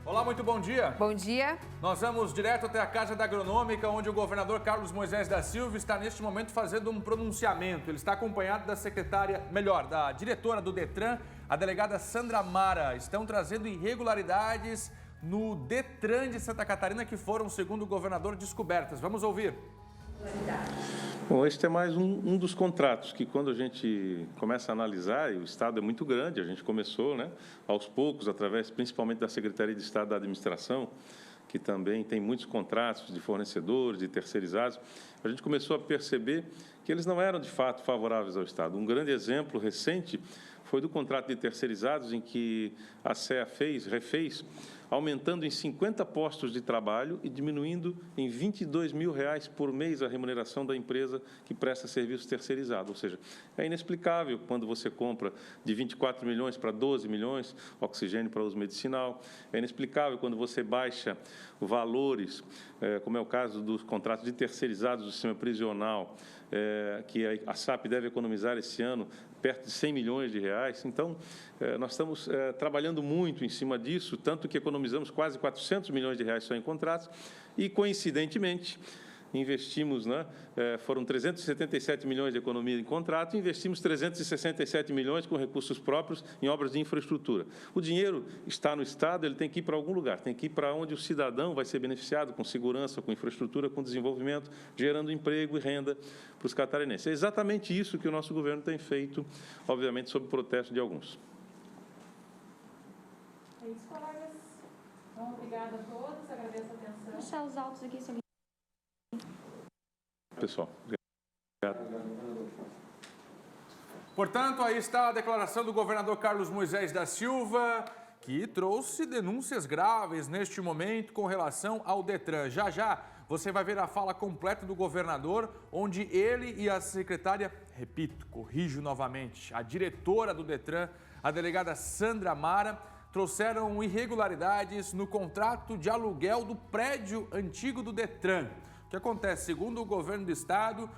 Olá, muito bom dia. Bom dia. Nós vamos direto até a Casa da Agronômica, onde o governador Carlos Moisés da Silva está neste momento fazendo um pronunciamento. Ele está acompanhado da diretora do Detran, a delegada Sandra Mara. Estão trazendo irregularidades no Detran de Santa Catarina que foram, segundo o governador, descobertas. Vamos ouvir. Bom, este é mais um dos contratos que, quando a gente começa a analisar, e o Estado é muito grande, a gente começou, aos poucos, através principalmente da Secretaria de Estado da Administração, que também tem muitos contratos de fornecedores, de terceirizados, a gente começou a perceber que eles não eram, de fato, favoráveis ao Estado. Um grande exemplo recente foi do contrato de terceirizados, em que a SEA refez, aumentando em 50 postos de trabalho e diminuindo em R$22 mil por mês a remuneração da empresa que presta serviços terceirizados. Ou seja, é inexplicável quando você compra de 24 milhões para 12 milhões, oxigênio para uso medicinal. É inexplicável quando você baixa valores, como é o caso dos contratos de terceirizados do sistema prisional, que a SAP deve economizar esse ano perto de R$100 milhões. Então, nós estamos trabalhando muito em cima disso, tanto que economizamos quase R$400 milhões só em contratos e, coincidentemente, investimos, foram 377 milhões de economia em contrato e investimos 367 milhões com recursos próprios em obras de infraestrutura. O dinheiro está no Estado, ele tem que ir para algum lugar, tem que ir para onde o cidadão vai ser beneficiado com segurança, com infraestrutura, com desenvolvimento, gerando emprego e renda para os catarinenses. É exatamente isso que o nosso governo tem feito, obviamente, sob o protesto de alguns. É isso, colegas. Então, obrigada a todos, agradeço a atenção. Vou deixar os autos aqui, senhor. Pessoal, obrigado. Portanto, aí está a declaração do governador Carlos Moisés da Silva, que trouxe denúncias graves neste momento com relação ao Detran. Já já você vai ver a fala completa do governador, onde ele e a secretária, corrijo novamente, a diretora do Detran, a delegada Sandra Mara, trouxeram irregularidades no contrato de aluguel do prédio antigo do Detran. O que acontece? Segundo o governo do estado,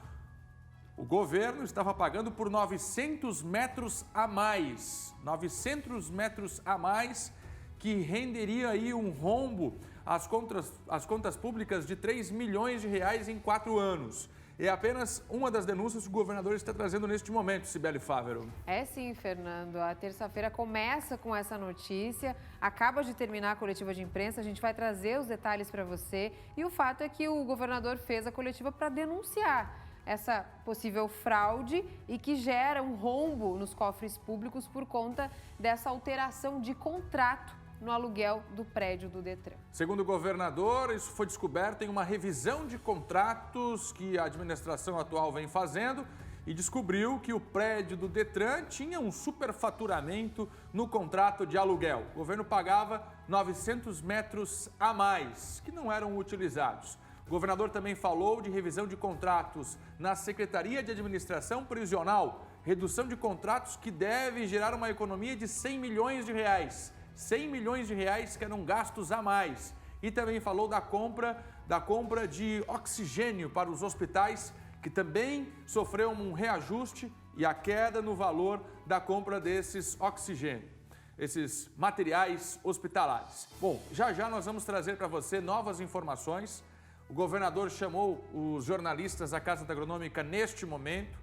o governo estava pagando por 900 metros a mais. 900 metros a mais, que renderia aí um rombo às contas públicas de R$3 milhões em 4 anos. É apenas uma das denúncias que o governador está trazendo neste momento, Cibele Fávero. É sim, Fernando. A terça-feira começa com essa notícia, acaba de terminar a coletiva de imprensa, a gente vai trazer os detalhes para você. E o fato é que o governador fez a coletiva para denunciar essa possível fraude e que gera um rombo nos cofres públicos por conta dessa alteração de contrato no aluguel do prédio do Detran. Segundo o governador, isso foi descoberto em uma revisão de contratos que a administração atual vem fazendo e descobriu que o prédio do Detran tinha um superfaturamento no contrato de aluguel. O governo pagava 900 metros a mais, que não eram utilizados. O governador também falou de revisão de contratos na Secretaria de Administração Prisional, redução de contratos que deve gerar uma economia de R$100 milhões. R$100 milhões que eram gastos a mais. E também falou da compra de oxigênio para os hospitais, que também sofreu um reajuste e a queda no valor da compra desses oxigênio, esses materiais hospitalares. Bom, já já nós vamos trazer para você novas informações. O governador chamou os jornalistas da Casa da Agronômica neste momento,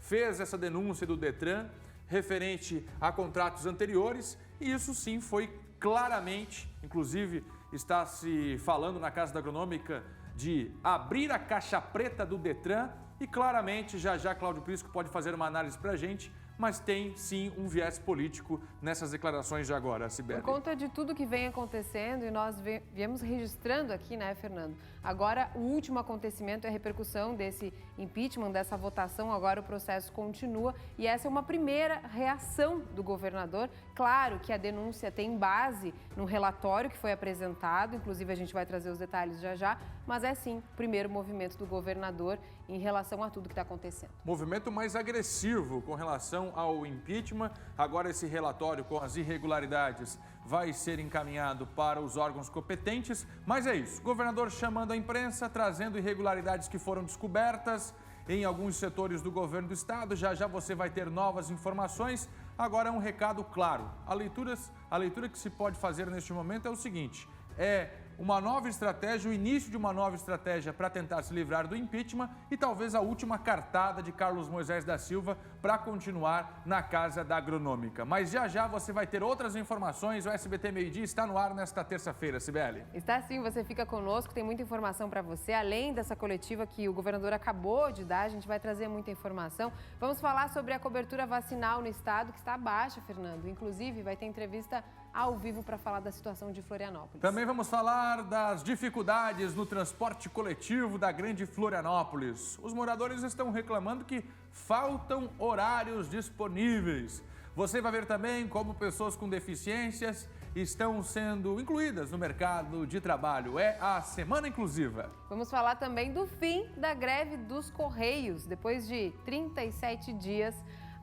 fez essa denúncia do Detran referente a contratos anteriores e isso sim foi claramente, inclusive está se falando na Casa da Agronômica de abrir a caixa preta do Detran e claramente já Cláudio Prisco pode fazer uma análise para a gente, mas tem sim um viés político nessas declarações de agora, Cibele. Por conta de tudo que vem acontecendo e nós viemos registrando aqui, né, Fernando? Agora, o último acontecimento é a repercussão desse impeachment, dessa votação. Agora o processo continua e essa é uma primeira reação do governador. Claro que a denúncia tem base no relatório que foi apresentado, inclusive a gente vai trazer os detalhes já, mas é sim o primeiro movimento do governador em relação a tudo que está acontecendo. Movimento mais agressivo com relação ao impeachment. Agora esse relatório com as irregularidades vai ser encaminhado para os órgãos competentes, mas é isso. O governador chamando a imprensa, trazendo irregularidades que foram descobertas em alguns setores do governo do estado. Já você vai ter novas informações. Agora, um recado claro. A leitura que se pode fazer neste momento é o seguinte: é uma nova estratégia, o início de uma nova estratégia para tentar se livrar do impeachment e talvez a última cartada de Carlos Moisés da Silva para continuar na Casa da Agronômica. Mas já você vai ter outras informações. O SBT Meio Dia está no ar nesta terça-feira, Cibele. Está sim, você fica conosco, tem muita informação para você. Além dessa coletiva que o governador acabou de dar, a gente vai trazer muita informação. Vamos falar sobre a cobertura vacinal no estado, que está baixa, Fernando. Inclusive, vai ter entrevista ao vivo para falar da situação de Florianópolis. Também vamos falar das dificuldades no transporte coletivo da Grande Florianópolis. Os moradores estão reclamando que faltam horários disponíveis. Você vai ver também como pessoas com deficiências estão sendo incluídas no mercado de trabalho. É a Semana Inclusiva. Vamos falar também do fim da greve dos Correios. Depois de 37 dias,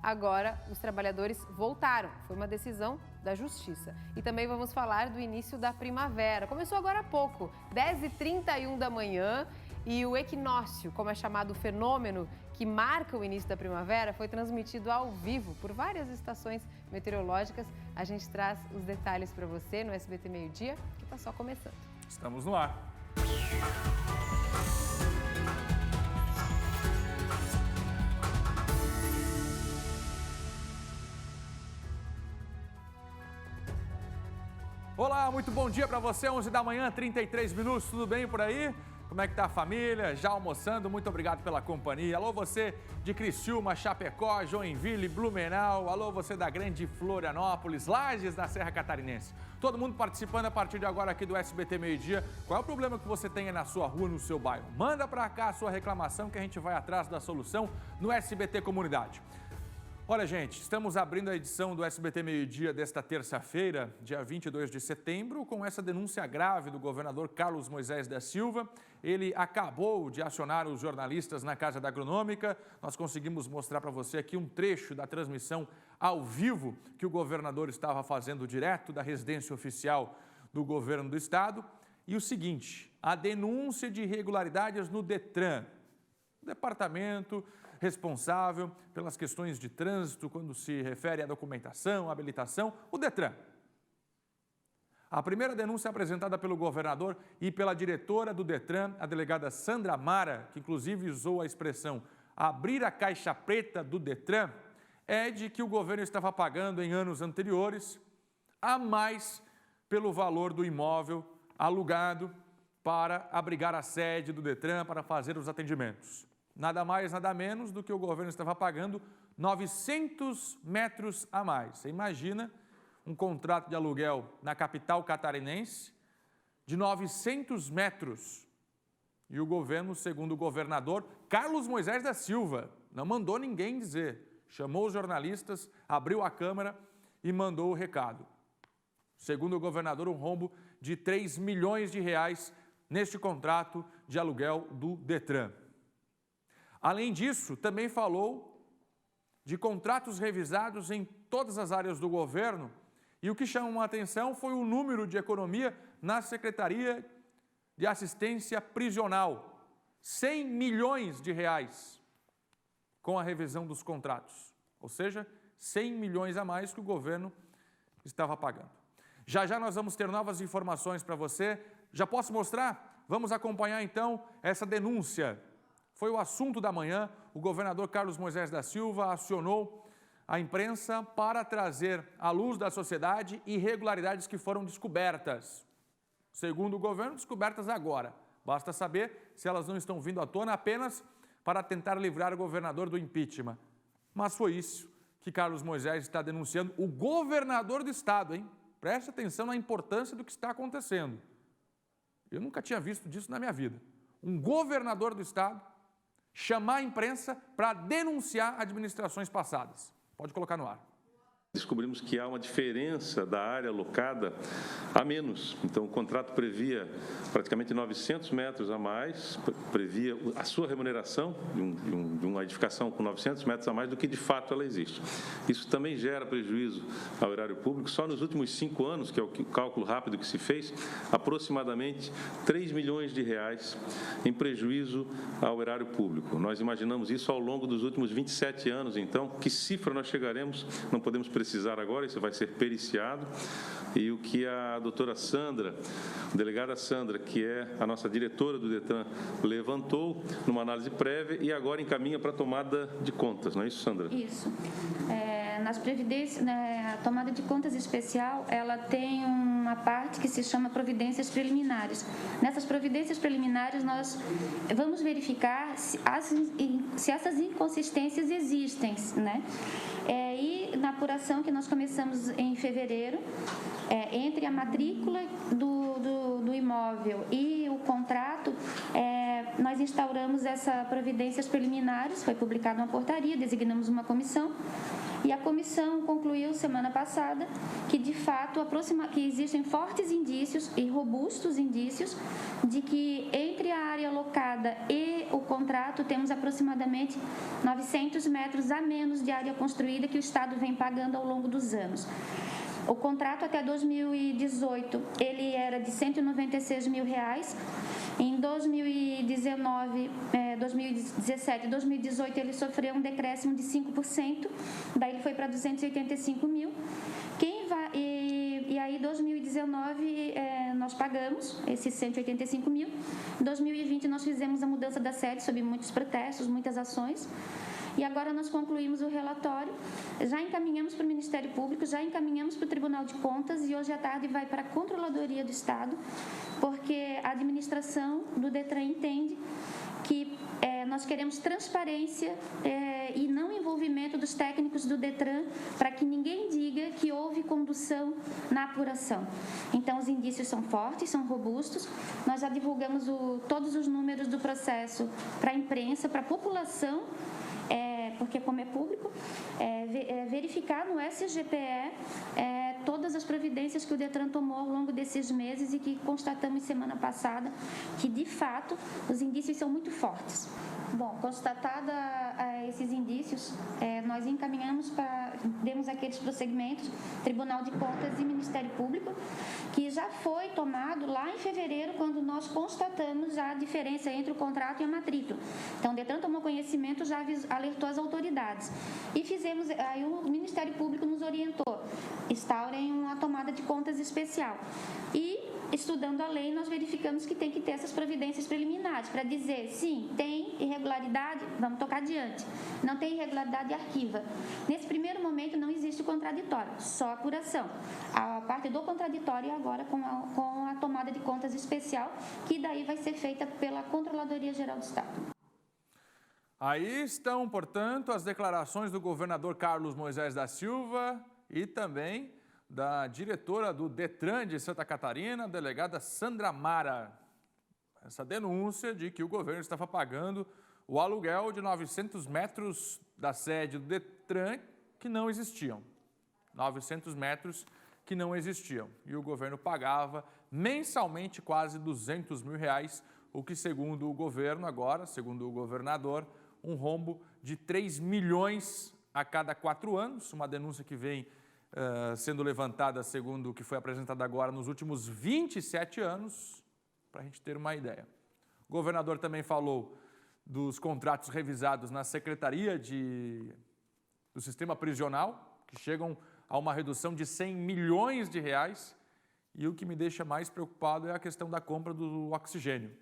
agora os trabalhadores voltaram. Foi uma decisão da Justiça. E também vamos falar do início da primavera. Começou agora há pouco, 10h31 da manhã, e o equinócio, como é chamado o fenômeno que marca o início da primavera, foi transmitido ao vivo por várias estações meteorológicas. A gente traz os detalhes para você no SBT Meio Dia, que está só começando. Estamos no ar. Olá, muito bom dia para você, 11 da manhã, 33 minutos, tudo bem por aí? Como é que tá a família? Já almoçando? Muito obrigado pela companhia. Alô, você de Criciúma, Chapecó, Joinville, Blumenau. Alô, você da Grande Florianópolis, Lages da Serra Catarinense. Todo mundo participando a partir de agora aqui do SBT Meio Dia. Qual é o problema que você tem na sua rua, no seu bairro? Manda para cá a sua reclamação que a gente vai atrás da solução no SBT Comunidade. Olha, gente, estamos abrindo a edição do SBT Meio Dia desta terça-feira, dia 22 de setembro, com essa denúncia grave do governador Carlos Moisés da Silva. Ele acabou de acionar os jornalistas na Casa da Agronômica. Nós conseguimos mostrar para você aqui um trecho da transmissão ao vivo que o governador estava fazendo direto da residência oficial do governo do estado. E o seguinte, a denúncia de irregularidades no Detran, o departamento responsável pelas questões de trânsito quando se refere à documentação, à habilitação, o Detran. A primeira denúncia apresentada pelo governador e pela diretora do Detran, a delegada Sandra Mara, que inclusive usou a expressão abrir a caixa preta do Detran, é de que o governo estava pagando em anos anteriores a mais pelo valor do imóvel alugado para abrigar a sede do Detran, para fazer os atendimentos. Nada mais, nada menos do que o governo estava pagando 900 metros a mais. Você imagina um contrato de aluguel na capital catarinense de 900 metros. E o governo, segundo o governador Carlos Moisés da Silva, não mandou ninguém dizer. Chamou os jornalistas, abriu a câmera e mandou o recado. Segundo o governador, um rombo de 3 milhões de reais neste contrato de aluguel do Detran. Além disso, também falou de contratos revisados em todas as áreas do governo e o que chamou a atenção foi o número de economia na Secretaria de Assistência Prisional, 100 milhões de reais com a revisão dos contratos, ou seja, 100 milhões a mais que o governo estava pagando. Já nós vamos ter novas informações para você. Já posso mostrar? Vamos acompanhar então essa denúncia. Foi o assunto da manhã. O governador Carlos Moisés da Silva acionou a imprensa para trazer à luz da sociedade irregularidades que foram descobertas. Segundo o governo, descobertas agora. Basta saber se elas não estão vindo à tona apenas para tentar livrar o governador do impeachment. Mas foi isso que Carlos Moisés está denunciando. O governador do estado, hein? Preste atenção na importância do que está acontecendo. Eu nunca tinha visto disso na minha vida. Um governador do estado chamar a imprensa para denunciar administrações passadas. Pode colocar no ar. Descobrimos que há uma diferença da área alocada a menos. Então, o contrato previa praticamente 900 metros a mais, previa a sua remuneração de uma edificação com 900 metros a mais do que de fato ela existe. Isso também gera prejuízo ao erário público. Só nos últimos 5 anos, que é o cálculo rápido que se fez, aproximadamente 3 milhões de reais em prejuízo ao erário público. Nós imaginamos isso ao longo dos últimos 27 anos, então, que cifra nós chegaremos, não podemos precisar precisar agora, isso vai ser periciado. E o que a doutora Sandra, a delegada Sandra, que é a nossa diretora do DETRAN, levantou numa análise prévia e agora encaminha para a tomada de contas, não é isso, Sandra? Isso. Nas previdências, a tomada de contas especial, ela tem uma parte que se chama providências preliminares. Nessas providências preliminares, nós vamos verificar se essas inconsistências existem, né? E na apuração que nós começamos em fevereiro, entre a matrícula do imóvel e o contrato, nós instauramos essas providências preliminares, foi publicada uma portaria, designamos uma comissão, e a comissão concluiu semana passada que, de fato, que existem fortes indícios e robustos indícios de que entre a área locada e o contrato temos aproximadamente 900 metros a menos de área construída que o Estado vem pagando ao longo dos anos. O contrato até 2018, ele era de R$ 196 mil. Em 2019, 2017 e 2018, ele sofreu um decréscimo de 5%, daí ele foi para 285 mil. E aí, em 2019, nós pagamos esses 185 mil. Em 2020, nós fizemos a mudança da sede, sob muitos protestos, muitas ações. E agora nós concluímos o relatório, já encaminhamos para o Ministério Público, já encaminhamos para o Tribunal de Contas e hoje à tarde vai para a Controladoria do Estado, porque a administração do DETRAN entende que nós queremos transparência e não envolvimento dos técnicos do DETRAN para que ninguém diga que houve condução na apuração. Então, os indícios são fortes, são robustos. Nós já divulgamos todos os números do processo para a imprensa, para a população, porque como é público, verificar no SGPE todas as providências que o DETRAN tomou ao longo desses meses e que constatamos semana passada que, de fato, os indícios são muito fortes. Bom, constatada esses indícios, nós encaminhamos demos aqueles procedimentos, Tribunal de Contas e Ministério Público, que já foi tomado lá em fevereiro, quando nós constatamos a diferença entre o contrato e a matrícula. Então, o DETRAN tomou conhecimento, já alertou as autoridades. E fizemos, aí o Ministério Público nos orientou, instaurem uma tomada de contas especial. E, estudando a lei, nós verificamos que tem que ter essas providências preliminares, para dizer, sim, tem irregularidade, vamos tocar adiante. Não tem irregularidade, arquiva. Nesse primeiro momento não existe o contraditório, só a apuração. A parte do contraditório agora com a tomada de contas especial, que daí vai ser feita pela Controladoria Geral do Estado. Aí estão, portanto, as declarações do governador Carlos Moisés da Silva e também da diretora do DETRAN de Santa Catarina, a delegada Sandra Mara. Essa denúncia de que o governo estava pagando o aluguel de 900 metros da sede do DETRAN que não existiam. 900 metros que não existiam. E o governo pagava mensalmente quase R$200 mil, o que, segundo o governo agora, segundo o governador, um rombo de 3 milhões a cada 4 anos, uma denúncia que vem sendo levantada, segundo o que foi apresentado agora, nos últimos 27 anos, para a gente ter uma ideia. O governador também falou dos contratos revisados na Secretaria do Sistema Prisional, que chegam a uma redução de R$100 milhões, e o que me deixa mais preocupado é a questão da compra do oxigênio,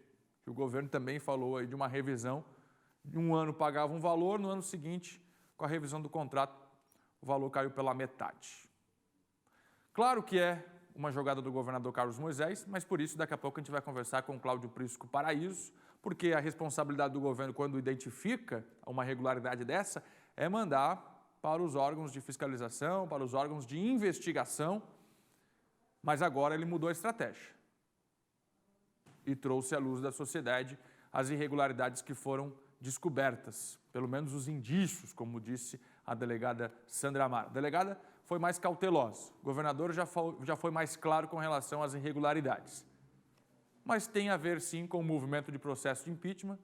que o governo também falou aí de uma revisão. De um ano pagava um valor, no ano seguinte, com a revisão do contrato, o valor caiu pela metade. Claro que é uma jogada do governador Carlos Moisés, mas por isso daqui a pouco a gente vai conversar com o Cláudio Prisco Paraíso, porque a responsabilidade do governo, quando identifica uma irregularidade dessa, é mandar para os órgãos de fiscalização, para os órgãos de investigação, mas agora ele mudou a estratégia e trouxe à luz da sociedade as irregularidades que foram descobertas, pelo menos os indícios, como disse a delegada Sandra Mara. A delegada foi mais cautelosa, o governador já foi mais claro com relação às irregularidades. Mas tem a ver, sim, com o movimento de processo de impeachment,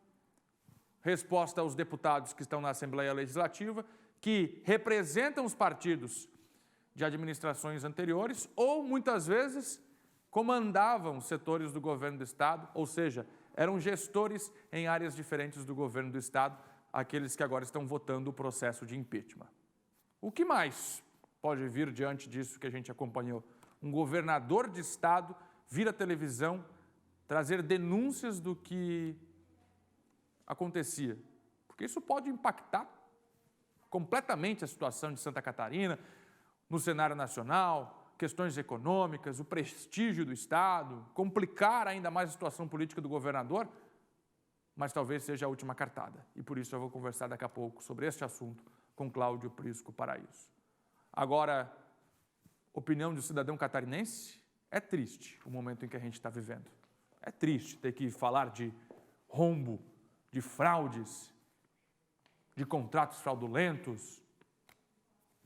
resposta aos deputados que estão na Assembleia Legislativa, que representam os partidos de administrações anteriores ou, muitas vezes, comandavam setores do governo do Estado, ou seja, eram gestores em áreas diferentes do governo do Estado, aqueles que agora estão votando o processo de impeachment. O que mais pode vir diante disso que a gente acompanhou? Um governador de estado vir à televisão trazer denúncias do que acontecia. Porque isso pode impactar completamente a situação de Santa Catarina, no cenário nacional, questões econômicas, o prestígio do estado, complicar ainda mais a situação política do governador, mas talvez seja a última cartada. E por isso eu vou conversar daqui a pouco sobre este assunto com Cláudio Prisco Paraíso. Agora, opinião de um cidadão catarinense, é triste o momento em que a gente está vivendo. É triste ter que falar de rombo, de fraudes, de contratos fraudulentos,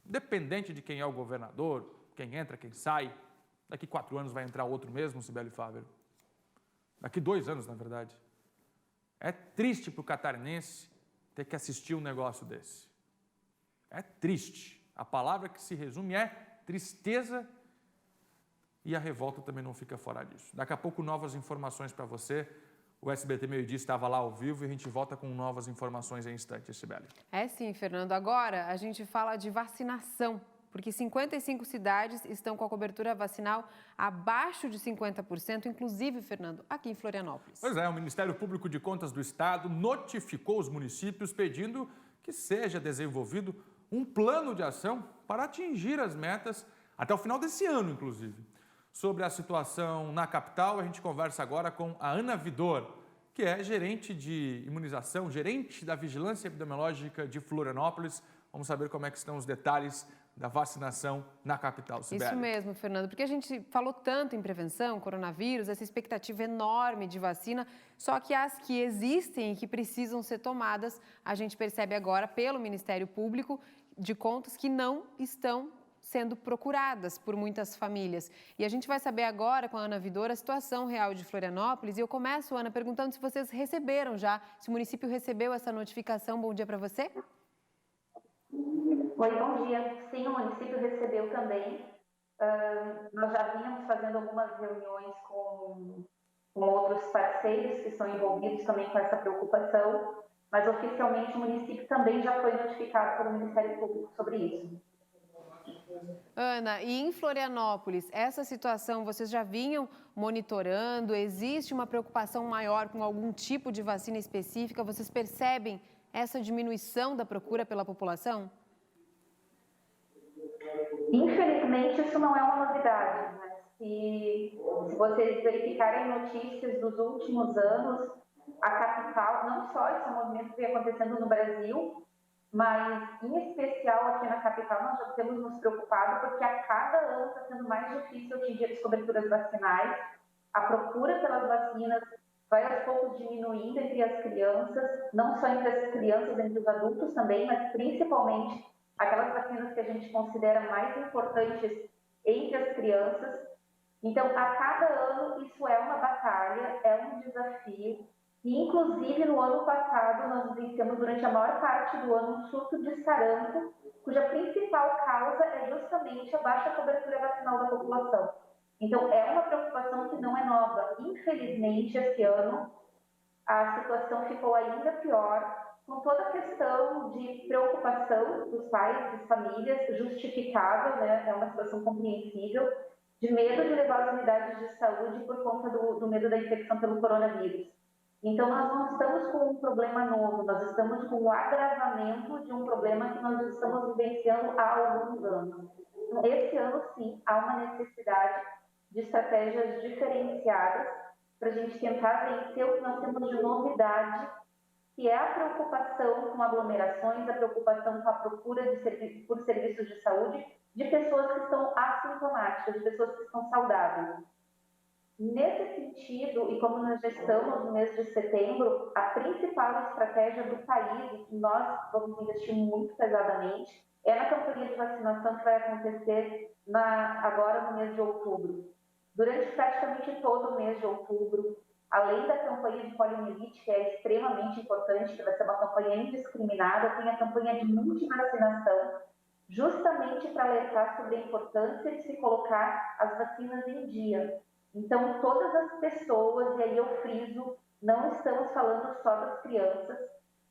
dependente de quem é o governador, quem entra, quem sai. Daqui 4 anos vai entrar outro mesmo, Cibele Fávero. Daqui 2 anos, na verdade. É triste para o catarinense ter que assistir um negócio desse. É triste. A palavra que se resume é tristeza, e a revolta também não fica fora disso. Daqui a pouco, novas informações para você. O SBT Meio Dia estava lá ao vivo e a gente volta com novas informações em instantes, Sibeli. É sim, Fernando. Agora a gente fala de vacinação, porque 55 cidades estão com a cobertura vacinal abaixo de 50%, inclusive, Fernando, aqui em Florianópolis. Pois é, o Ministério Público de Contas do Estado notificou os municípios pedindo que seja desenvolvido um plano de ação para atingir as metas até o final desse ano, inclusive. Sobre a situação na capital, a gente conversa agora com a Ana Vidor, que é gerente de imunização, gerente da Vigilância Epidemiológica de Florianópolis. Vamos saber como é que estão os detalhes da vacinação na capital, Sibeli. Isso mesmo, Fernando, porque a gente falou tanto em prevenção, coronavírus, essa expectativa enorme de vacina, só que as que existem e que precisam ser tomadas, a gente percebe agora pelo Ministério Público de Contas que não estão sendo procuradas por muitas famílias. E a gente vai saber agora com a Ana Vidor a situação real de Florianópolis. E eu começo, Ana, perguntando se vocês receberam já, se o município recebeu essa notificação. Bom dia para você. Oi, bom dia. Sim, o município recebeu também. Nós já vínhamos fazendo algumas reuniões com outros parceiros que estão envolvidos também com essa preocupação, mas oficialmente o município também já foi notificado pelo Ministério Público sobre isso. Ana, e em Florianópolis, essa situação vocês já vinham monitorando? Existe uma preocupação maior com algum tipo de vacina específica? Vocês percebem essa diminuição da procura pela população? Infelizmente, isso não é uma novidade, mas se vocês verificarem notícias dos últimos anos, a capital, não só esse movimento que vem acontecendo no Brasil, mas, em especial, aqui na capital, nós já temos nos preocupado porque a cada ano está sendo mais difícil atingir as coberturas vacinais. A procura pelas vacinas vai, aos poucos, diminuindo entre as crianças, não só entre as crianças, entre os adultos também, mas, principalmente, aquelas vacinas que a gente considera mais importantes entre as crianças. Então, a cada ano, isso é uma batalha, é um desafio. E, inclusive, no ano passado, nós vivenciamos durante a maior parte do ano um surto de sarampo, cuja principal causa é justamente a baixa cobertura vacinal da população. Então, é uma preocupação que não é nova. Infelizmente, esse ano, a situação ficou ainda pior, com toda a questão de preocupação dos pais, das famílias, justificável, né? É uma situação compreensível, de medo de levar as unidades de saúde por conta do medo da infecção pelo coronavírus. Então, nós não estamos com um problema novo, nós estamos com o agravamento de um problema que nós estamos vivenciando há alguns anos. Então, esse ano, sim, há uma necessidade de estratégias diferenciadas para a gente tentar vencer o que nós temos de novidade, que é a preocupação com aglomerações, a preocupação com a procura por serviços de saúde de pessoas que estão assintomáticas, de pessoas que estão saudáveis. Nesse sentido, e como nós já estamos no mês de setembro, a principal estratégia do país, e que nós vamos investir muito pesadamente, é na campanha de vacinação que vai acontecer agora no mês de outubro. Durante praticamente todo o mês de outubro, além da campanha de poliomielite, que é extremamente importante, que vai ser uma campanha indiscriminada, tem a campanha de multivacinação, justamente para alertar sobre a importância de se colocar as vacinas em dia. Então, todas as pessoas, e aí eu friso, não estamos falando só das crianças,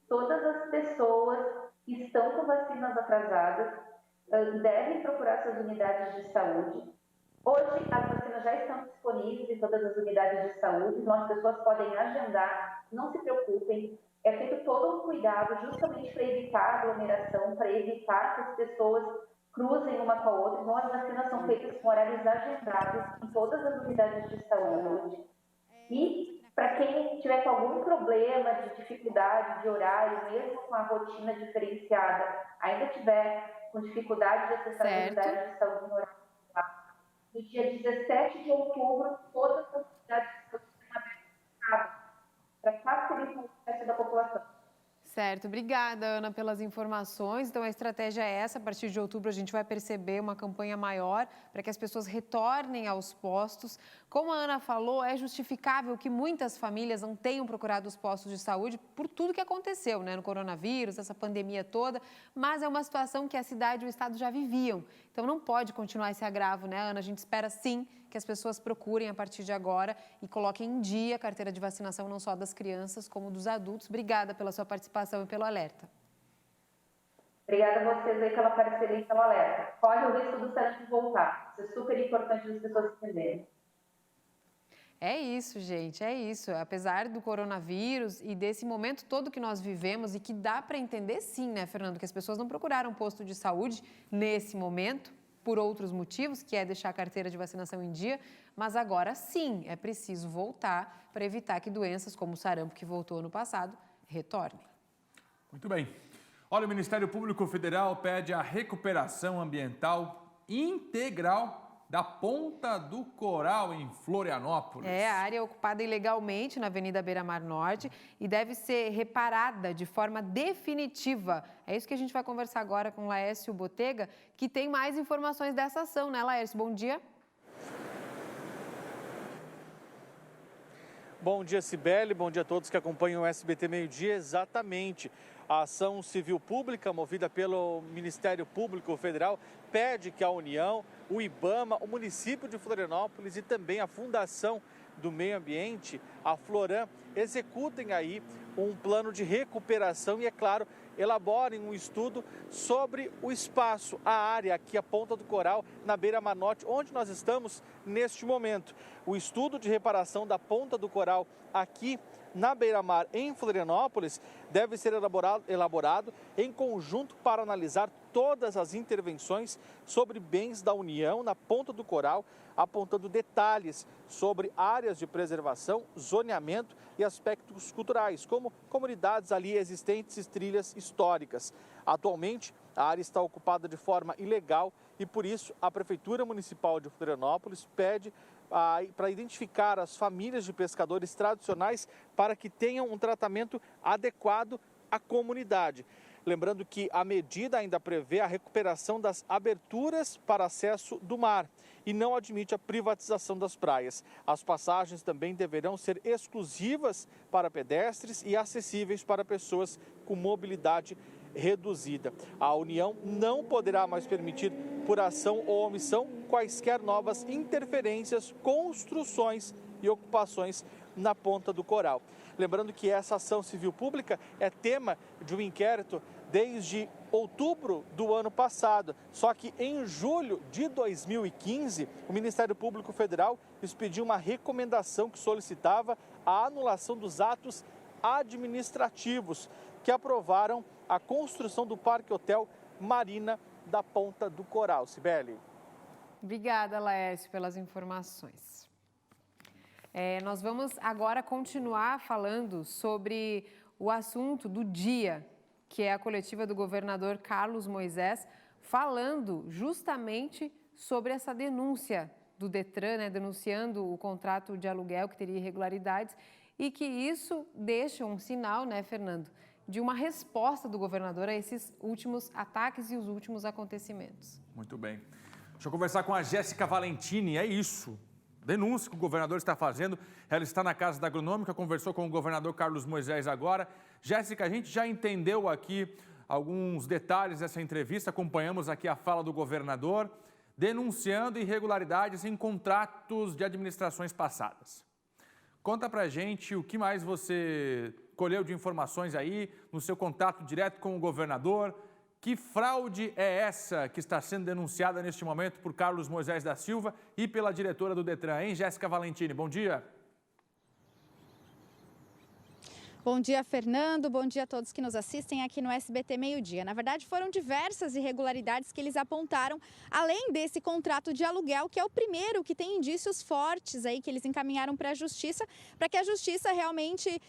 todas as pessoas que estão com vacinas atrasadas, devem procurar suas unidades de saúde. Hoje, as vacinas já estão disponíveis em todas as unidades de saúde, então as pessoas podem agendar, não se preocupem. É feito todo um cuidado justamente para evitar aglomeração, para evitar que as pessoas cruzem uma com a outra. Então, as vacinas são feitas com horários agendados em todas as unidades de saúde. E para quem tiver com algum problema de dificuldade de horário, mesmo com a rotina diferenciada, ainda tiver com dificuldade de acessar as unidades de saúde no horário, no dia 17 de outubro, todas as unidades de saúde estão abertas para facilitar o acesso da população. Certo, obrigada, Ana, pelas informações. Então, a estratégia é essa. A partir de outubro, a gente vai perceber uma campanha maior para que as pessoas retornem aos postos. Como a Ana falou, é justificável que muitas famílias não tenham procurado os postos de saúde por tudo que aconteceu, né, no coronavírus, essa pandemia toda, mas é uma situação que a cidade e o estado já viviam. Então, não pode continuar esse agravo, né, Ana? A gente espera, sim, que as pessoas procurem a partir de agora e coloquem em dia a carteira de vacinação, não só das crianças, como dos adultos. Obrigada pela sua participação e pelo alerta. Obrigada a vocês aí pela parceria e pelo alerta. Corre o risco do sarampo voltar. Isso é super importante as pessoas entenderem. É isso, gente, é isso. Apesar do coronavírus e desse momento todo que nós vivemos e que dá para entender sim, né, Fernando, que as pessoas não procuraram posto de saúde nesse momento, por outros motivos, que é deixar a carteira de vacinação em dia, mas agora sim é preciso voltar para evitar que doenças como o sarampo, que voltou ano passado, retornem. Muito bem. Olha, o Ministério Público Federal pede a recuperação ambiental integral da Ponta do Coral, em Florianópolis. É, a área ocupada ilegalmente na Avenida Beira-Mar Norte e deve ser reparada de forma definitiva. É isso que a gente vai conversar agora com Laércio Botega, que tem mais informações dessa ação, né, Laércio? Bom dia. Bom dia, Cibele. Bom dia a todos que acompanham o SBT Meio-Dia. Exatamente. A ação civil pública movida pelo Ministério Público Federal pede que a União, o IBAMA, o município de Florianópolis e também a Fundação do Meio Ambiente, a Floran, executem aí um plano de recuperação e, é claro, elaborem um estudo sobre o espaço, a área aqui, a Ponta do Coral, na Beira-Mar Norte, onde nós estamos neste momento. O estudo de reparação da Ponta do Coral aqui na Beira-Mar, em Florianópolis, deve ser elaborado em conjunto para analisar todas as intervenções sobre bens da União na Ponta do Coral, apontando detalhes sobre áreas de preservação, zoneamento e aspectos culturais, como comunidades ali existentes e trilhas históricas. Atualmente, a área está ocupada de forma ilegal e, por isso, a Prefeitura Municipal de Florianópolis pede para identificar as famílias de pescadores tradicionais para que tenham um tratamento adequado à comunidade. Lembrando que a medida ainda prevê a recuperação das aberturas para acesso do mar e não admite a privatização das praias. As passagens também deverão ser exclusivas para pedestres e acessíveis para pessoas com mobilidade reduzida. A União não poderá mais permitir, por ação ou omissão, quaisquer novas interferências, construções e ocupações na Ponta do Coral. Lembrando que essa ação civil pública é tema de um inquérito desde outubro do ano passado. Só que em julho de 2015, o Ministério Público Federal expediu uma recomendação que solicitava a anulação dos atos administrativos que aprovaram a construção do Parque Hotel Marina da Ponta do Coral. Cibele. Obrigada, Laércio, pelas informações. Nós vamos agora continuar falando sobre o assunto do dia, que é a coletiva do governador Carlos Moisés, falando justamente sobre essa denúncia do Detran, né, denunciando o contrato de aluguel que teria irregularidades e que isso deixa um sinal, né, Fernando, de uma resposta do governador a esses últimos ataques e os últimos acontecimentos. Muito bem. Deixa eu conversar com a Jéssica Valentini, é isso. Denúncia que o governador está fazendo, ela está na Casa da Agronômica, conversou com o governador Carlos Moisés agora. Jéssica, a gente já entendeu aqui alguns detalhes dessa entrevista, acompanhamos aqui a fala do governador, denunciando irregularidades em contratos de administrações passadas. Conta pra gente o que mais você colheu de informações aí no seu contato direto com o governador, Que fraude é essa que está sendo denunciada neste momento por Carlos Moisés da Silva e pela diretora do Detran, hein, Jéssica Valentini? Bom dia. Bom dia, Fernando. Bom dia a todos que nos assistem aqui no SBT Meio Dia. Na verdade, foram diversas irregularidades que eles apontaram, além desse contrato de aluguel, que é o primeiro que tem indícios fortes aí que eles encaminharam para a Justiça, para que a Justiça realmente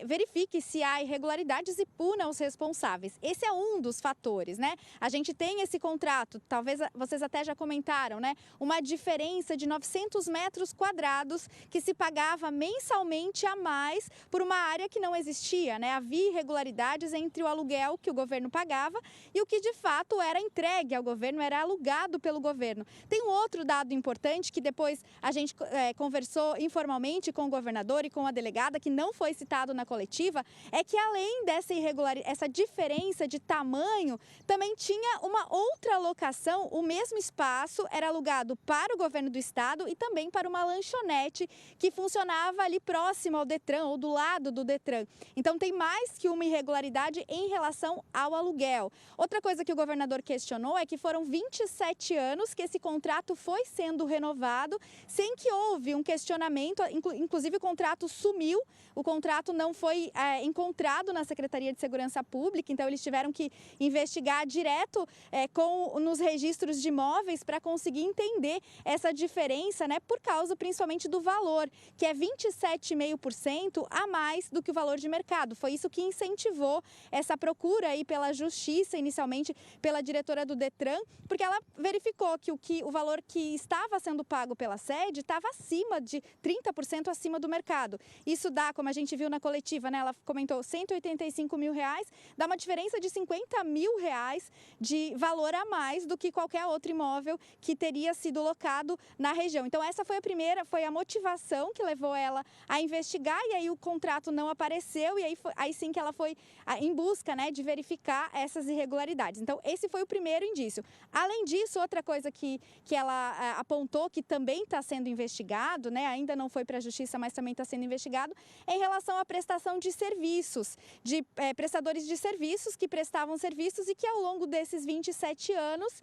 verifique se há irregularidades e puna os responsáveis. Esse é um dos fatores, né? A gente tem esse contrato, talvez vocês até já comentaram, né? Uma diferença de 900 metros quadrados que se pagava mensalmente a mais por uma área que não existia, né? Havia irregularidades entre o aluguel que o governo pagava e o que de fato era entregue ao governo, era alugado pelo governo. Tem um outro dado importante que depois a gente conversou informalmente com o governador e com a delegada, que não foi citado na coletiva, é que além dessa irregularidade, essa diferença de tamanho, também tinha uma outra locação, o mesmo espaço era alugado para o governo do estado e também para uma lanchonete que funcionava ali próximo ao Detran ou do lado do Detran. Então tem mais que uma irregularidade em relação ao aluguel. Outra coisa que o governador questionou é que foram 27 anos que esse contrato foi sendo renovado sem que houve um questionamento, inclusive o contrato sumiu, o contrato não foi encontrado na Secretaria de Segurança Pública, então eles tiveram que investigar direto nos registros de imóveis para conseguir entender essa diferença, né, por causa principalmente do valor, que é 27,5% a mais do que o valor de mercado. Foi isso que incentivou essa procura aí pela Justiça, inicialmente pela diretora do Detran, porque ela verificou que o valor que estava sendo pago pela sede estava acima de 30% acima do mercado. Isso dá, como a gente viu na coletiva, né, ela comentou 185 mil reais, dá uma diferença de 50 mil reais de valor a mais do que qualquer outro imóvel que teria sido locado na região. Então essa foi a motivação que levou ela a investigar e aí o contrato não apareceu e aí sim que ela foi em busca, né, de verificar essas irregularidades. Então, esse foi o primeiro indício. Além disso, outra coisa que ela apontou que também está sendo investigado, né, ainda não foi para a Justiça, mas também está sendo investigado, é em relação à prestação de serviços, de prestadores de serviços que prestavam serviços e que ao longo desses 27 anos,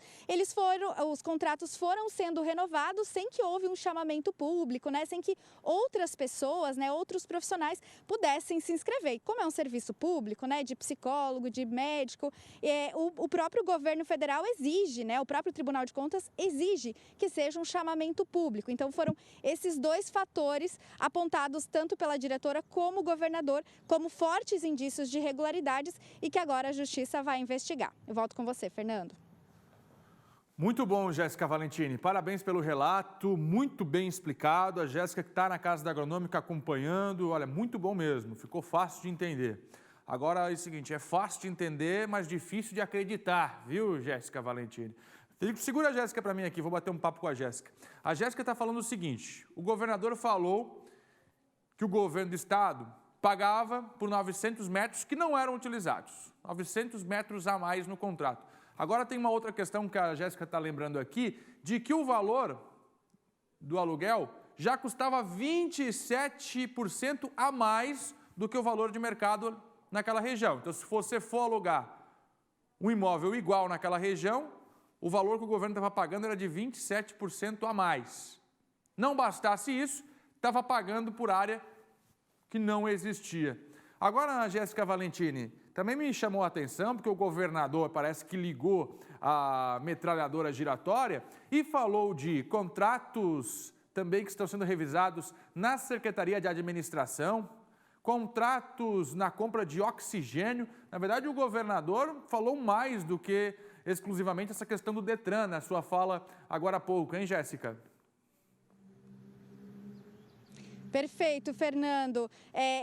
os contratos foram sendo renovados sem que houve um chamamento público, né, sem que outras pessoas, né, outros profissionais pudessem se inscrever. Como é um serviço público, né, de psicólogo, de médico, o próprio governo federal exige, né, o próprio Tribunal de Contas exige que seja um chamamento público. Então foram esses dois fatores apontados tanto pela diretora como o governador como fortes indícios de irregularidades e que agora a Justiça vai investigar. Eu volto com você, Fernando. Muito bom, Jéssica Valentini. Parabéns pelo relato, muito bem explicado. A Jéssica que está na Casa da Agronômica acompanhando, olha, muito bom mesmo, ficou fácil de entender. Agora é o seguinte, é fácil de entender, mas difícil de acreditar, viu, Jéssica Valentini? Felipe, segura a Jéssica para mim aqui, vou bater um papo com a Jéssica. A Jéssica está falando o seguinte, o governador falou que o governo do estado pagava por 900 metros que não eram utilizados, 900 metros a mais no contrato. Agora tem uma outra questão que a Jéssica está lembrando aqui, de que o valor do aluguel já custava 27% a mais do que o valor de mercado naquela região. Então, se você for alugar um imóvel igual naquela região, o valor que o governo estava pagando era de 27% a mais. Não bastasse isso, estava pagando por área que não existia. Agora, Jéssica Valentini, também me chamou a atenção, porque o governador parece que ligou a metralhadora giratória e falou de contratos também que estão sendo revisados na Secretaria de Administração, contratos na compra de oxigênio. Na verdade, o governador falou mais do que exclusivamente essa questão do Detran, na sua fala agora há pouco, hein, Jéssica? Perfeito, Fernando.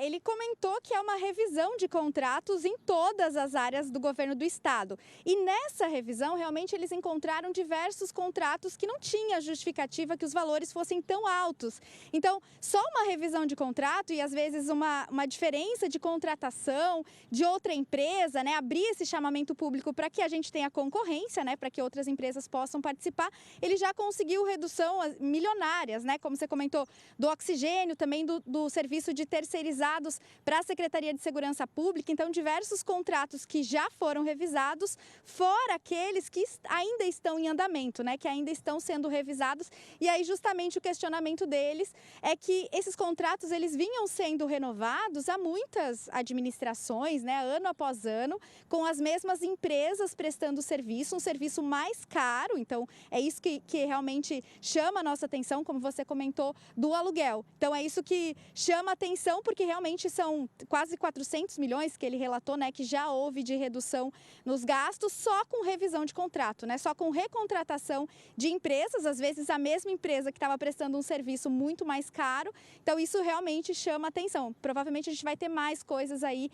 Ele comentou que é uma revisão de contratos em todas as áreas do governo do estado. E nessa revisão, realmente, eles encontraram diversos contratos que não tinha justificativa que os valores fossem tão altos. Então, só uma revisão de contrato e, às vezes, uma diferença de contratação de outra empresa, né, abrir esse chamamento público para que a gente tenha concorrência, né, para que outras empresas possam participar, ele já conseguiu redução milionárias, né, como você comentou, do oxigênio, também do serviço de terceirizados para a Secretaria de Segurança Pública. Então, diversos contratos que já foram revisados, fora aqueles que ainda estão em andamento, né? Que ainda estão sendo revisados. E aí, justamente, o questionamento deles é que esses contratos, eles vinham sendo renovados há muitas administrações, né? Ano após ano, com as mesmas empresas prestando serviço, um serviço mais caro. Então, é isso que realmente chama a nossa atenção, como você comentou, do aluguel. Então, é isso que chama a atenção, porque realmente são quase 400 milhões que ele relatou, né, que já houve de redução nos gastos só com revisão de contrato, né, só com recontratação de empresas, às vezes a mesma empresa que estava prestando um serviço muito mais caro. Então, isso realmente chama a atenção. Provavelmente a gente vai ter mais coisas aí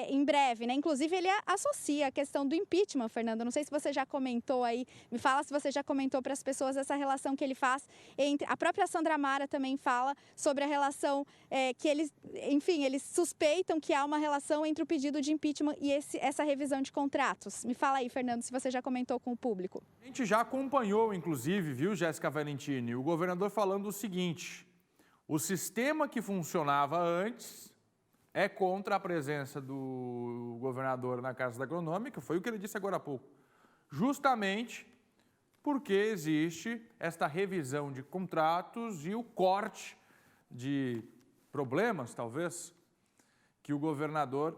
em breve, né? Inclusive, ele associa a questão do impeachment, Fernando. Não sei se você já comentou aí, me fala se você já comentou para as pessoas essa relação que ele faz entre... A própria Sandra Mara também fala sobre a relação que eles, enfim, eles suspeitam que há uma relação entre o pedido de impeachment e essa revisão de contratos. Me fala aí, Fernando, se você já comentou com o público. A gente já acompanhou, inclusive, viu, Jéssica Valentini, o governador falando o seguinte: o sistema que funcionava antes é contra a presença do governador na Casa da Agronômica, foi o que ele disse agora há pouco, justamente porque existe esta revisão de contratos e o corte de problemas, talvez, que o governador,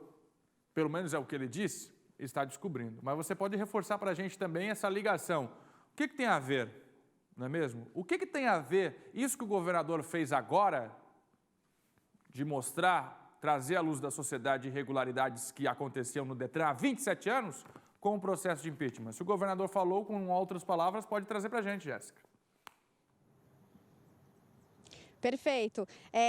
pelo menos é o que ele disse, está descobrindo. Mas você pode reforçar para a gente também essa ligação. O que tem a ver, não é mesmo? O que tem a ver isso que o governador fez agora, de mostrar, trazer à luz da sociedade irregularidades que aconteciam no Detran há 27 anos, com o processo de impeachment? Se o governador falou com outras palavras, pode trazer para a gente, Jéssica. Perfeito.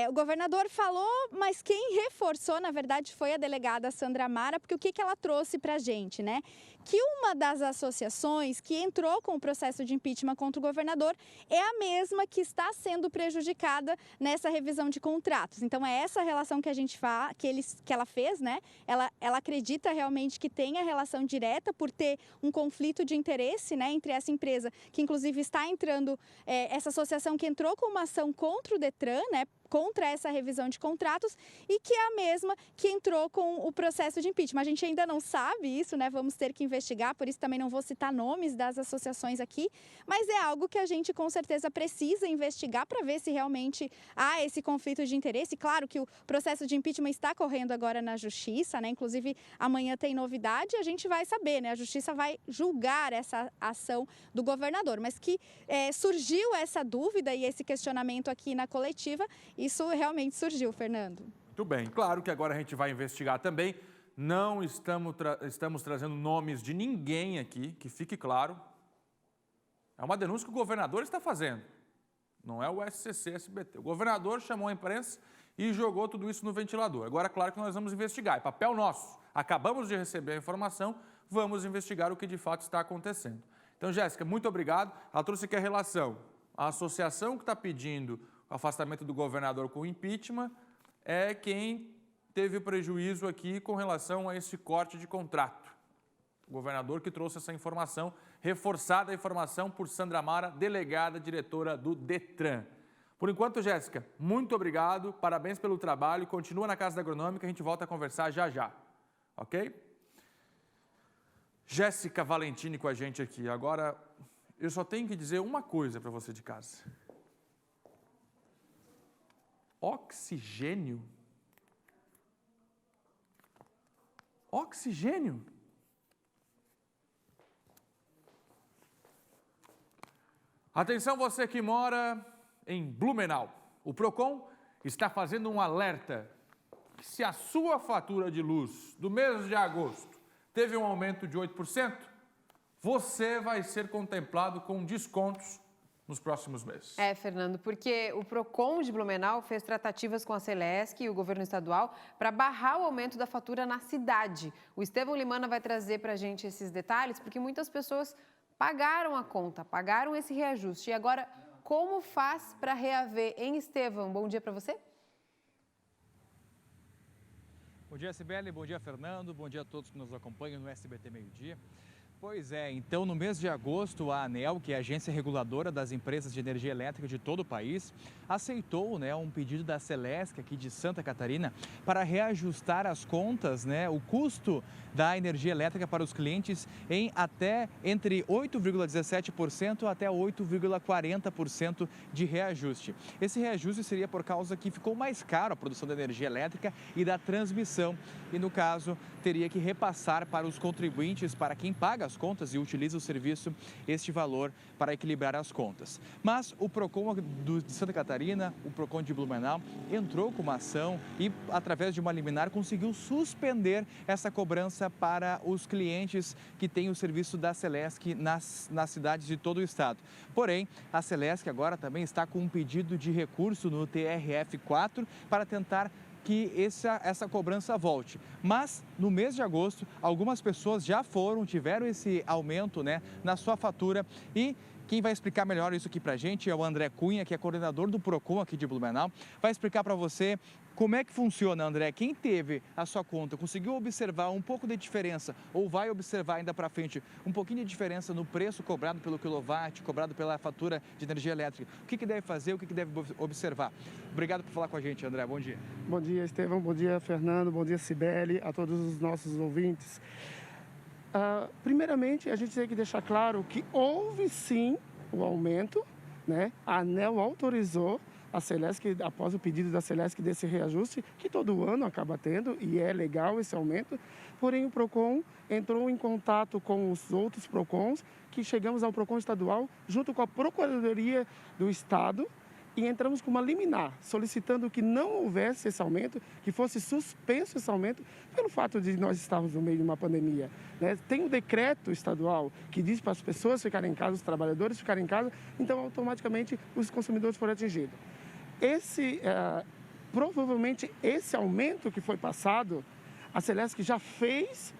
O governador falou, mas quem reforçou, na verdade, foi a delegada Sandra Mara, porque o que ela trouxe para a gente, né? Que uma das associações que entrou com o processo de impeachment contra o governador é a mesma que está sendo prejudicada nessa revisão de contratos. Então, é essa relação que a gente que ela fez, né? Ela acredita realmente que tem a relação direta por ter um conflito de interesse, né, entre essa empresa, que inclusive está entrando, essa associação que entrou com uma ação contra o Detran, né, contra essa revisão de contratos, e que é a mesma que entrou com o processo de impeachment. A gente ainda não sabe isso, né? Vamos ter que investigar, por isso também não vou citar nomes das associações aqui, mas é algo que a gente com certeza precisa investigar para ver se realmente há esse conflito de interesse. Claro que o processo de impeachment está correndo agora na Justiça, né? Inclusive amanhã tem novidade e a gente vai saber, né? A Justiça vai julgar essa ação do governador, mas que surgiu essa dúvida e esse questionamento aqui na coletiva. Isso realmente surgiu, Fernando. Muito bem. Claro que agora a gente vai investigar também. Não estamos trazendo nomes de ninguém aqui, que fique claro. É uma denúncia que o governador está fazendo. Não é o SCC-SBT. O governador chamou a imprensa e jogou tudo isso no ventilador. Agora, claro que nós vamos investigar. É papel nosso. Acabamos de receber a informação, vamos investigar o que de fato está acontecendo. Então, Jéssica, muito obrigado. Ela trouxe aqui a relação. A associação que está pedindo o afastamento do governador com o impeachment é quem teve o prejuízo aqui com relação a esse corte de contrato. O governador que trouxe essa informação, reforçada a informação por Sandra Mara, delegada, diretora do Detran. Por enquanto, Jéssica, muito obrigado, parabéns pelo trabalho, continua na Casa da Agronômica, a gente volta a conversar já já, ok? Jéssica Valentini com a gente aqui. Agora, eu só tenho que dizer uma coisa para você de casa. Oxigênio? Oxigênio? Atenção você que mora em Blumenau. O Procon está fazendo um alerta que se a sua fatura de luz do mês de agosto teve um aumento de 8%, você vai ser contemplado com descontos nos próximos meses. Fernando, porque o Procon de Blumenau fez tratativas com a Celesc e o governo estadual para barrar o aumento da fatura na cidade. O Estevão Limana vai trazer para a gente esses detalhes, porque muitas pessoas pagaram a conta, pagaram esse reajuste. E agora, como faz para reaver, hein, Estevão? Bom dia para você. Bom dia, Sibeli. Bom dia, Fernando. Bom dia a todos que nos acompanham no SBT Meio Dia. Pois é, então no mês de agosto a ANEEL, que é a agência reguladora das empresas de energia elétrica de todo o país, aceitou um pedido da Celesc aqui de Santa Catarina para reajustar as contas, o custo da energia elétrica para os clientes em até entre 8,17% até 8,40% de reajuste. Esse reajuste seria por causa que ficou mais caro a produção da energia elétrica e da transmissão e, no caso, teria que repassar para os contribuintes, para quem paga as contas e utiliza o serviço, este valor para equilibrar as contas. Mas o PROCON de Santa Catarina, o PROCON de Blumenau, entrou com uma ação e, através de uma liminar, conseguiu suspender essa cobrança para os clientes que têm o serviço da Celesc nas cidades de todo o estado. Porém, a Celesc agora também está com um pedido de recurso no TRF4 para tentar que essa cobrança volte. Mas, no mês de agosto, algumas pessoas já tiveram esse aumento na sua fatura e quem vai explicar melhor isso aqui pra gente é o André Cunha, que é coordenador do PROCON aqui de Blumenau. Vai explicar para você como é que funciona, André. Quem teve a sua conta, conseguiu observar um pouco de diferença ou vai observar ainda para frente um pouquinho de diferença no preço cobrado pelo quilowatt, cobrado pela fatura de energia elétrica? O que deve fazer, o que deve observar? Obrigado por falar com a gente, André. Bom dia. Bom dia, Estevão. Bom dia, Fernando. Bom dia, Cibele, a todos os nossos ouvintes. Primeiramente, a gente tem que deixar claro que houve sim o aumento, A ANEEL autorizou a Celesc, após o pedido da Celesc desse reajuste, que todo ano acaba tendo, e é legal esse aumento, porém o PROCON entrou em contato com os outros PROCONs, que chegamos ao PROCON estadual, junto com a Procuradoria do Estado, e entramos com uma liminar, solicitando que não houvesse esse aumento, que fosse suspenso esse aumento, pelo fato de nós estarmos no meio de uma pandemia. Tem um decreto estadual que diz para as pessoas ficarem em casa, os trabalhadores ficarem em casa, então automaticamente os consumidores foram atingidos. Provavelmente esse aumento que foi passado, a Celesc já fez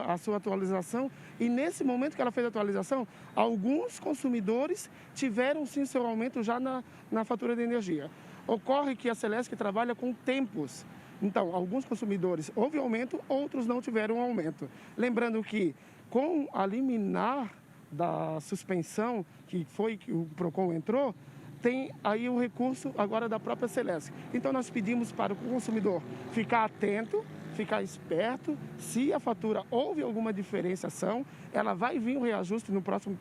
a sua atualização e nesse momento que ela fez a atualização, alguns consumidores tiveram sim seu aumento já na fatura de energia. Ocorre que a Celesc trabalha com tempos, então alguns consumidores houve aumento, outros não tiveram aumento. Lembrando que com a liminar da suspensão, que foi que o PROCON entrou, tem aí o recurso agora da própria Celesc. Então nós pedimos para o consumidor ficar atento, ficar esperto, se a fatura houve alguma diferenciação, ela vai vir o reajuste no próximo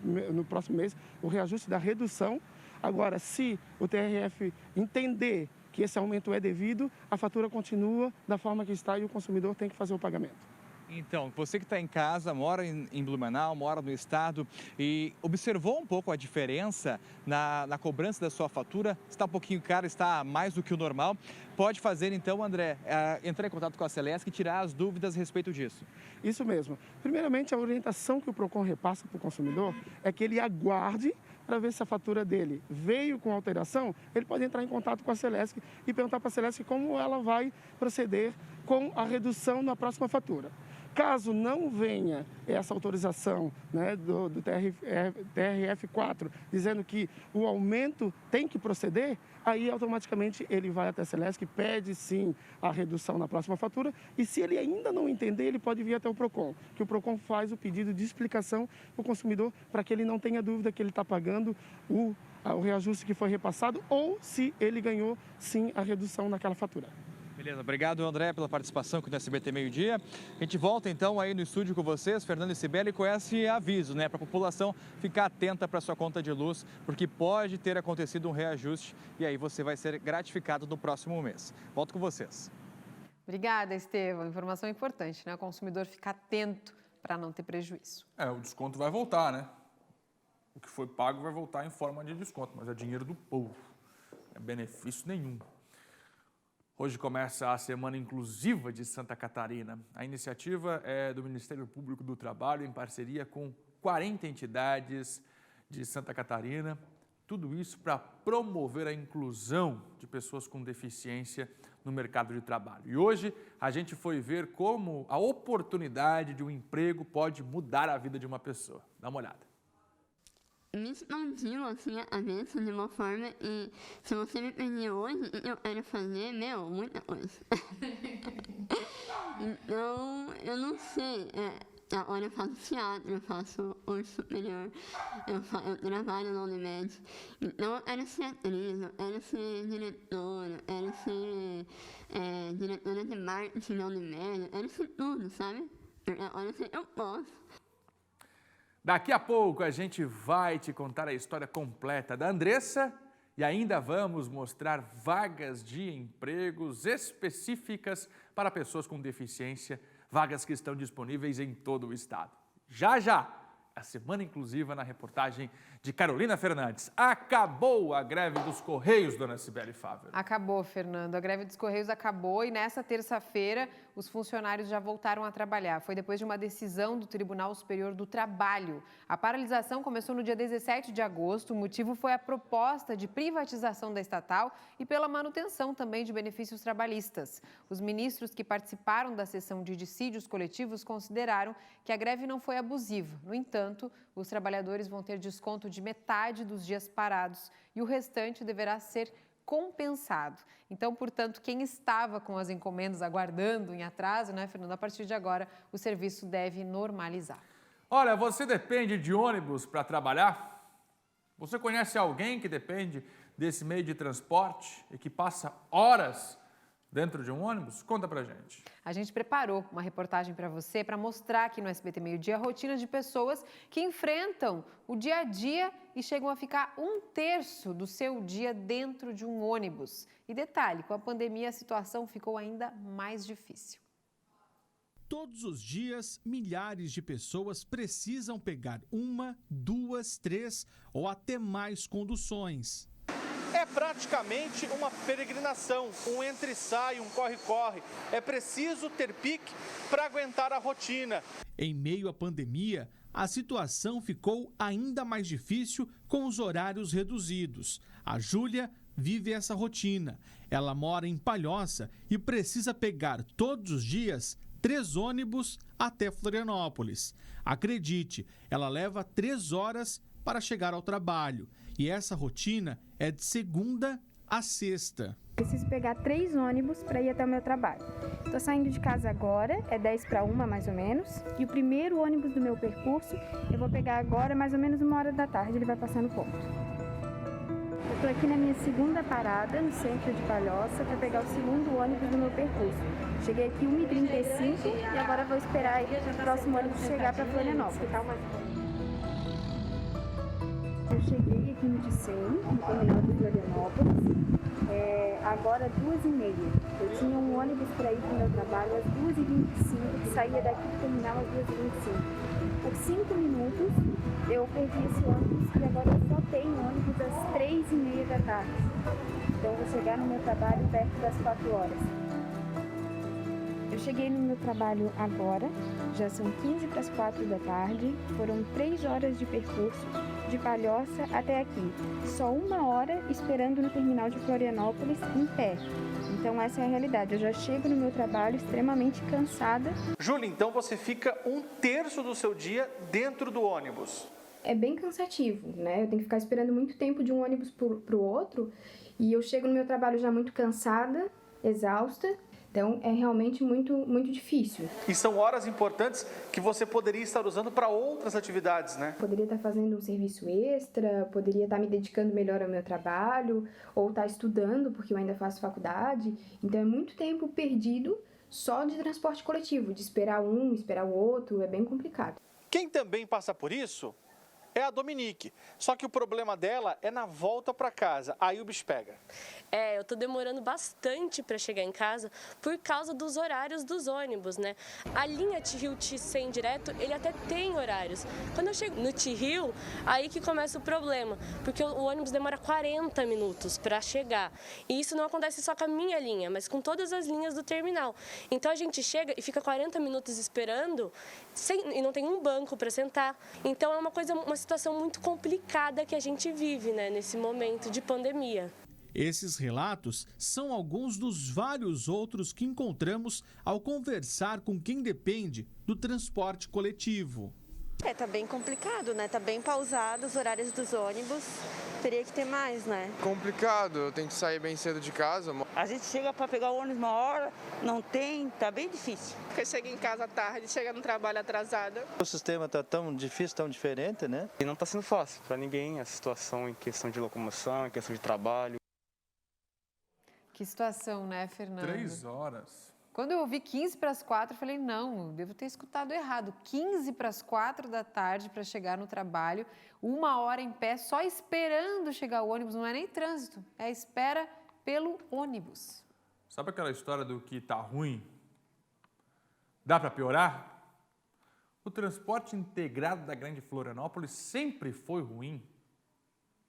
mês, o reajuste da redução. Agora, se o TRF entender que esse aumento é devido, a fatura continua da forma que está e o consumidor tem que fazer o pagamento. Então, você que está em casa, mora em Blumenau, mora no estado e observou um pouco a diferença na cobrança da sua fatura, está um pouquinho caro, está mais do que o normal, pode fazer então, André, entrar em contato com a Celesc e tirar as dúvidas a respeito disso. Isso mesmo. Primeiramente, a orientação que o PROCON repassa para o consumidor é que ele aguarde para ver se a fatura dele veio com alteração, ele pode entrar em contato com a Celesc e perguntar para a Celesc como ela vai proceder com a redução na próxima fatura. Caso não venha essa autorização do TRF4, dizendo que o aumento tem que proceder, aí automaticamente ele vai até a Celesc, pede sim a redução na próxima fatura e se ele ainda não entender, ele pode vir até o PROCON, que o PROCON faz o pedido de explicação para o consumidor para que ele não tenha dúvida que ele está pagando o reajuste que foi repassado ou se ele ganhou sim a redução naquela fatura. Beleza, obrigado André pela participação aqui no SBT Meio Dia. A gente volta então aí no estúdio com vocês, Fernando e Cibele, com esse aviso, para a população ficar atenta para a sua conta de luz, porque pode ter acontecido um reajuste e aí você vai ser gratificado no próximo mês. Volto com vocês. Obrigada, Estevão. Informação importante, O consumidor ficar atento para não ter prejuízo. O desconto vai voltar, O que foi pago vai voltar em forma de desconto, mas é dinheiro do povo, não é benefício nenhum. Hoje começa a Semana Inclusiva de Santa Catarina. A iniciativa é do Ministério Público do Trabalho, em parceria com 40 entidades de Santa Catarina. Tudo isso para promover a inclusão de pessoas com deficiência no mercado de trabalho. E hoje a gente foi ver como a oportunidade de um emprego pode mudar a vida de uma pessoa. Dá uma olhada. Me expandiu a mente de uma forma e se você me pedir hoje, eu quero fazer, muita coisa. Então, eu não sei, Agora eu faço teatro, eu faço curso superior, eu trabalho na Unimed. Então eu quero ser atriz, eu quero ser diretora, eu quero ser diretora de marketing na Unimed, eu quero ser tudo, sabe? Agora eu posso. Daqui a pouco a gente vai te contar a história completa da Andressa e ainda vamos mostrar vagas de empregos específicas para pessoas com deficiência, vagas que estão disponíveis em todo o estado. Já, a Semana Inclusiva na reportagem de Carolina Fernandes. Acabou a greve dos Correios, dona Cibele Fávero. Acabou, Fernando. A greve dos Correios acabou e nessa terça-feira os funcionários já voltaram a trabalhar. Foi depois de uma decisão do Tribunal Superior do Trabalho. A paralisação começou no dia 17 de agosto. O motivo foi a proposta de privatização da estatal e pela manutenção também de benefícios trabalhistas. Os ministros que participaram da sessão de dissídios coletivos consideraram que a greve não foi abusiva. No entanto, os trabalhadores vão ter desconto de metade dos dias parados e o restante deverá ser compensado. Então, portanto, quem estava com as encomendas aguardando em atraso, né, Fernando, a partir de agora o serviço deve normalizar. Olha, você depende de ônibus para trabalhar? Você conhece alguém que depende desse meio de transporte e que passa horas dentro de um ônibus? Conta pra gente. A gente preparou uma reportagem para você para mostrar aqui no SBT Meio Dia a rotina de pessoas que enfrentam o dia a dia e chegam a ficar 1/3 do seu dia dentro de um ônibus. E detalhe, com a pandemia a situação ficou ainda mais difícil. Todos os dias, milhares de pessoas precisam pegar 1, 2, 3 ou até mais conduções. É praticamente uma peregrinação, um entra e sai, um corre-corre. É preciso ter pique para aguentar a rotina. Em meio à pandemia, a situação ficou ainda mais difícil com os horários reduzidos. A Júlia vive essa rotina. Ela mora em Palhoça e precisa pegar todos os dias 3 ônibus até Florianópolis. Acredite, ela leva 3 horas para chegar ao trabalho. E essa rotina é de segunda a sexta. Preciso pegar 3 ônibus para ir até o meu trabalho. Estou saindo de casa agora, é 10:50 mais ou menos. E o primeiro ônibus do meu percurso eu vou pegar agora, mais ou menos 1h da tarde, ele vai passar no ponto. Eu estou aqui na minha segunda parada, no centro de Palhoça, para pegar o segundo ônibus do meu percurso. Cheguei aqui 1h35 e agora vou esperar o próximo ônibus chegar para Florianópolis. Eu cheguei aqui no Ticem, no terminal de Florianópolis, agora 2h30. Eu tinha um ônibus para ir para o meu trabalho às 2h25, que saía daqui do terminal às 2h25. Por 5 minutos eu perdi esse ônibus e agora eu só tenho ônibus às 3h30 da tarde. Então eu vou chegar no meu trabalho perto das 4 horas. Eu cheguei no meu trabalho agora, já são 15 para as 4 da tarde, foram 3 horas de percurso de Palhoça até aqui. Só 1 hora esperando no terminal de Florianópolis em pé. Então essa é a realidade, eu já chego no meu trabalho extremamente cansada. Júlia, então você fica 1/3 do seu dia dentro do ônibus. É bem cansativo, né? Eu tenho que ficar esperando muito tempo de um ônibus para o outro e eu chego no meu trabalho já muito cansada, exausta. Então, é realmente muito, muito difícil. E são horas importantes que você poderia estar usando para outras atividades, né? Poderia estar fazendo um serviço extra, poderia estar me dedicando melhor ao meu trabalho, ou estar estudando, porque eu ainda faço faculdade. Então, é muito tempo perdido só de transporte coletivo, de esperar um, esperar o outro, é bem complicado. Quem também passa por isso é a Dominique. Só que o problema dela é na volta para casa. Aí o bicho pega. Eu tô demorando bastante para chegar em casa por causa dos horários dos ônibus, né? A linha T-Rio-Ticem direto, ele até tem horários. Quando eu chego no T-Rio, aí que começa o problema, porque o ônibus demora 40 minutos para chegar. E isso não acontece só com a minha linha, mas com todas as linhas do terminal. Então a gente chega e fica 40 minutos esperando e não tem um banco para sentar. Então é uma situação muito complicada que a gente vive, né, nesse momento de pandemia. Esses relatos são alguns dos vários outros que encontramos ao conversar com quem depende do transporte coletivo. Tá bem complicado, né? Tá bem pausado os horários dos ônibus. teria que ter mais, né? Complicado, eu tenho que sair bem cedo de casa. A gente chega para pegar o ônibus uma hora, não tem, tá bem difícil. Porque chega em casa tarde, chega no trabalho atrasada. O sistema tá tão difícil, tão diferente, né? E não está sendo fácil para ninguém a situação em questão de locomoção, em questão de trabalho. Que situação, né, Fernando? 3 horas. Quando eu ouvi 15 para as 4, eu falei, não, eu devo ter escutado errado. 15 para as 4 da tarde para chegar no trabalho, 1 hora em pé, só esperando chegar o ônibus. Não é nem trânsito, é espera pelo ônibus. Sabe aquela história do que tá ruim? Dá para piorar? O transporte integrado da Grande Florianópolis sempre foi ruim.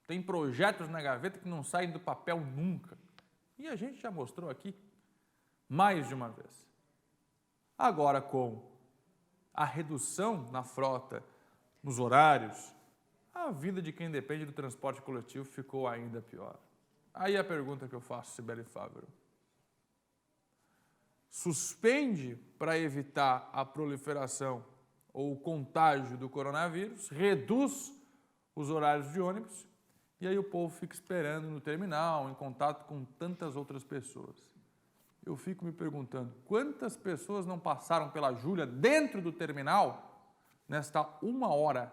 Tem projetos na gaveta que não saem do papel nunca. E a gente já mostrou aqui mais de uma vez. Agora, com a redução na frota, nos horários, a vida de quem depende do transporte coletivo ficou ainda pior. Aí a pergunta que eu faço, Sibeli Fávero. Suspende para evitar a proliferação ou o contágio do coronavírus, reduz os horários de ônibus e aí o povo fica esperando no terminal, em contato com tantas outras pessoas. Eu fico me perguntando, quantas pessoas não passaram pela Júlia dentro do terminal nesta 1 hora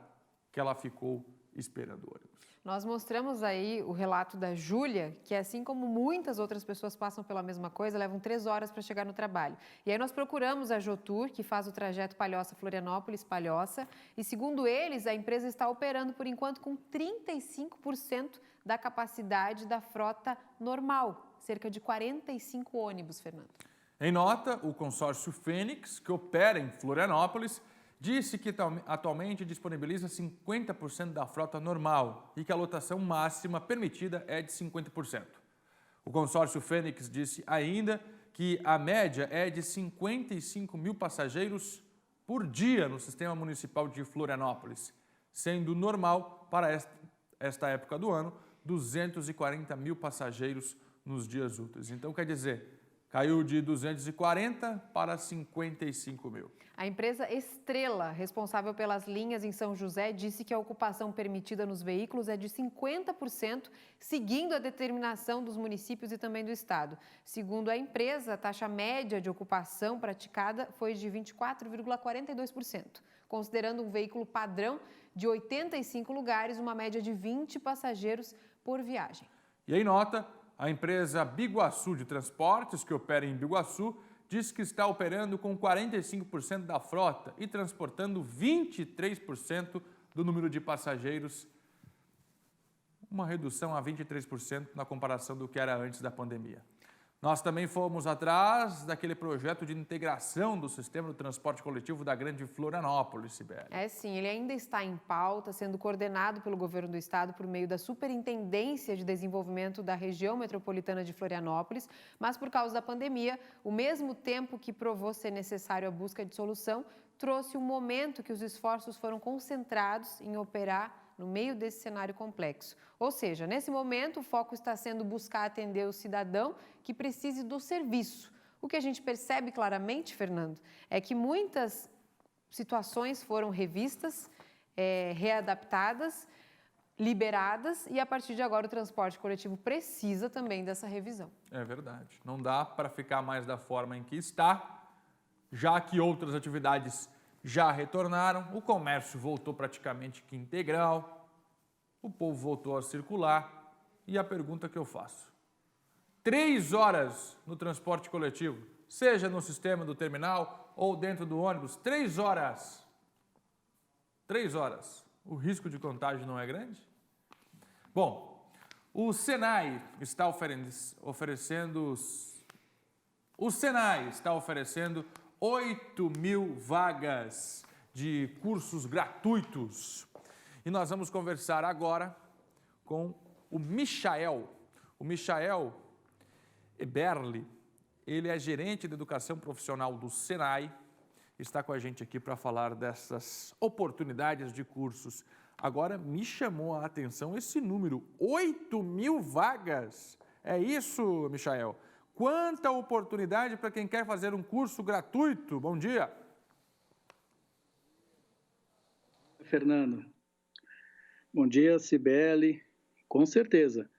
que ela ficou esperando o ônibus? Nós mostramos aí o relato da Júlia, que assim como muitas outras pessoas passam pela mesma coisa, levam 3 horas para chegar no trabalho. E aí nós procuramos a Jotur, que faz o trajeto Palhoça-Florianópolis-Palhoça, e segundo eles, a empresa está operando por enquanto com 35% da capacidade da frota normal, cerca de 45 ônibus, Fernando. Em nota, o consórcio Fênix, que opera em Florianópolis, disse que atualmente disponibiliza 50% da frota normal e que a lotação máxima permitida é de 50%. O consórcio Fênix disse ainda que a média é de 55 mil passageiros por dia no sistema municipal de Florianópolis, sendo normal para esta época do ano 240 mil passageiros nos dias úteis. Então, quer dizer, caiu de 240 para 55 mil. A empresa Estrela, responsável pelas linhas em São José, disse que a ocupação permitida nos veículos é de 50%, seguindo a determinação dos municípios e também do estado. Segundo a empresa, a taxa média de ocupação praticada foi de 24,42%, considerando um veículo padrão de 85 lugares, uma média de 20 passageiros por viagem. E em nota, a empresa Biguaçu de Transportes, que opera em Biguaçu, diz que está operando com 45% da frota e transportando 23% do número de passageiros, uma redução a 23% na comparação do que era antes da pandemia. Nós também fomos atrás daquele projeto de integração do sistema do transporte coletivo da Grande Florianópolis, Sibeli. É sim, ele ainda está em pauta, sendo coordenado pelo governo do estado por meio da Superintendência de Desenvolvimento da Região Metropolitana de Florianópolis, mas por causa da pandemia, o mesmo tempo que provou ser necessário a busca de solução, trouxe um momento que os esforços foram concentrados em operar no meio desse cenário complexo. Ou seja, nesse momento, o foco está sendo buscar atender o cidadão que precise do serviço. O que a gente percebe claramente, Fernando, é que muitas situações foram revistas, readaptadas, liberadas e, a partir de agora, o transporte coletivo precisa também dessa revisão. É verdade. Não dá para ficar mais da forma em que está, já que outras atividades já retornaram, o comércio voltou praticamente que integral, o povo voltou a circular e a pergunta que eu faço, 3 horas no transporte coletivo, seja no sistema do terminal ou dentro do ônibus, 3 horas, o risco de contágio não é grande? Bom, o Senai está oferecendo 8.000 vagas de cursos gratuitos. E nós vamos conversar agora com o Michael. O Michael Eberli, ele é gerente de educação profissional do Senai, está com a gente aqui para falar dessas oportunidades de cursos. Agora, me chamou a atenção esse número, 8.000 vagas. É isso, Michael? Quanta oportunidade para quem quer fazer um curso gratuito. Bom dia. Fernando. Bom dia, Sibeli. Com certeza.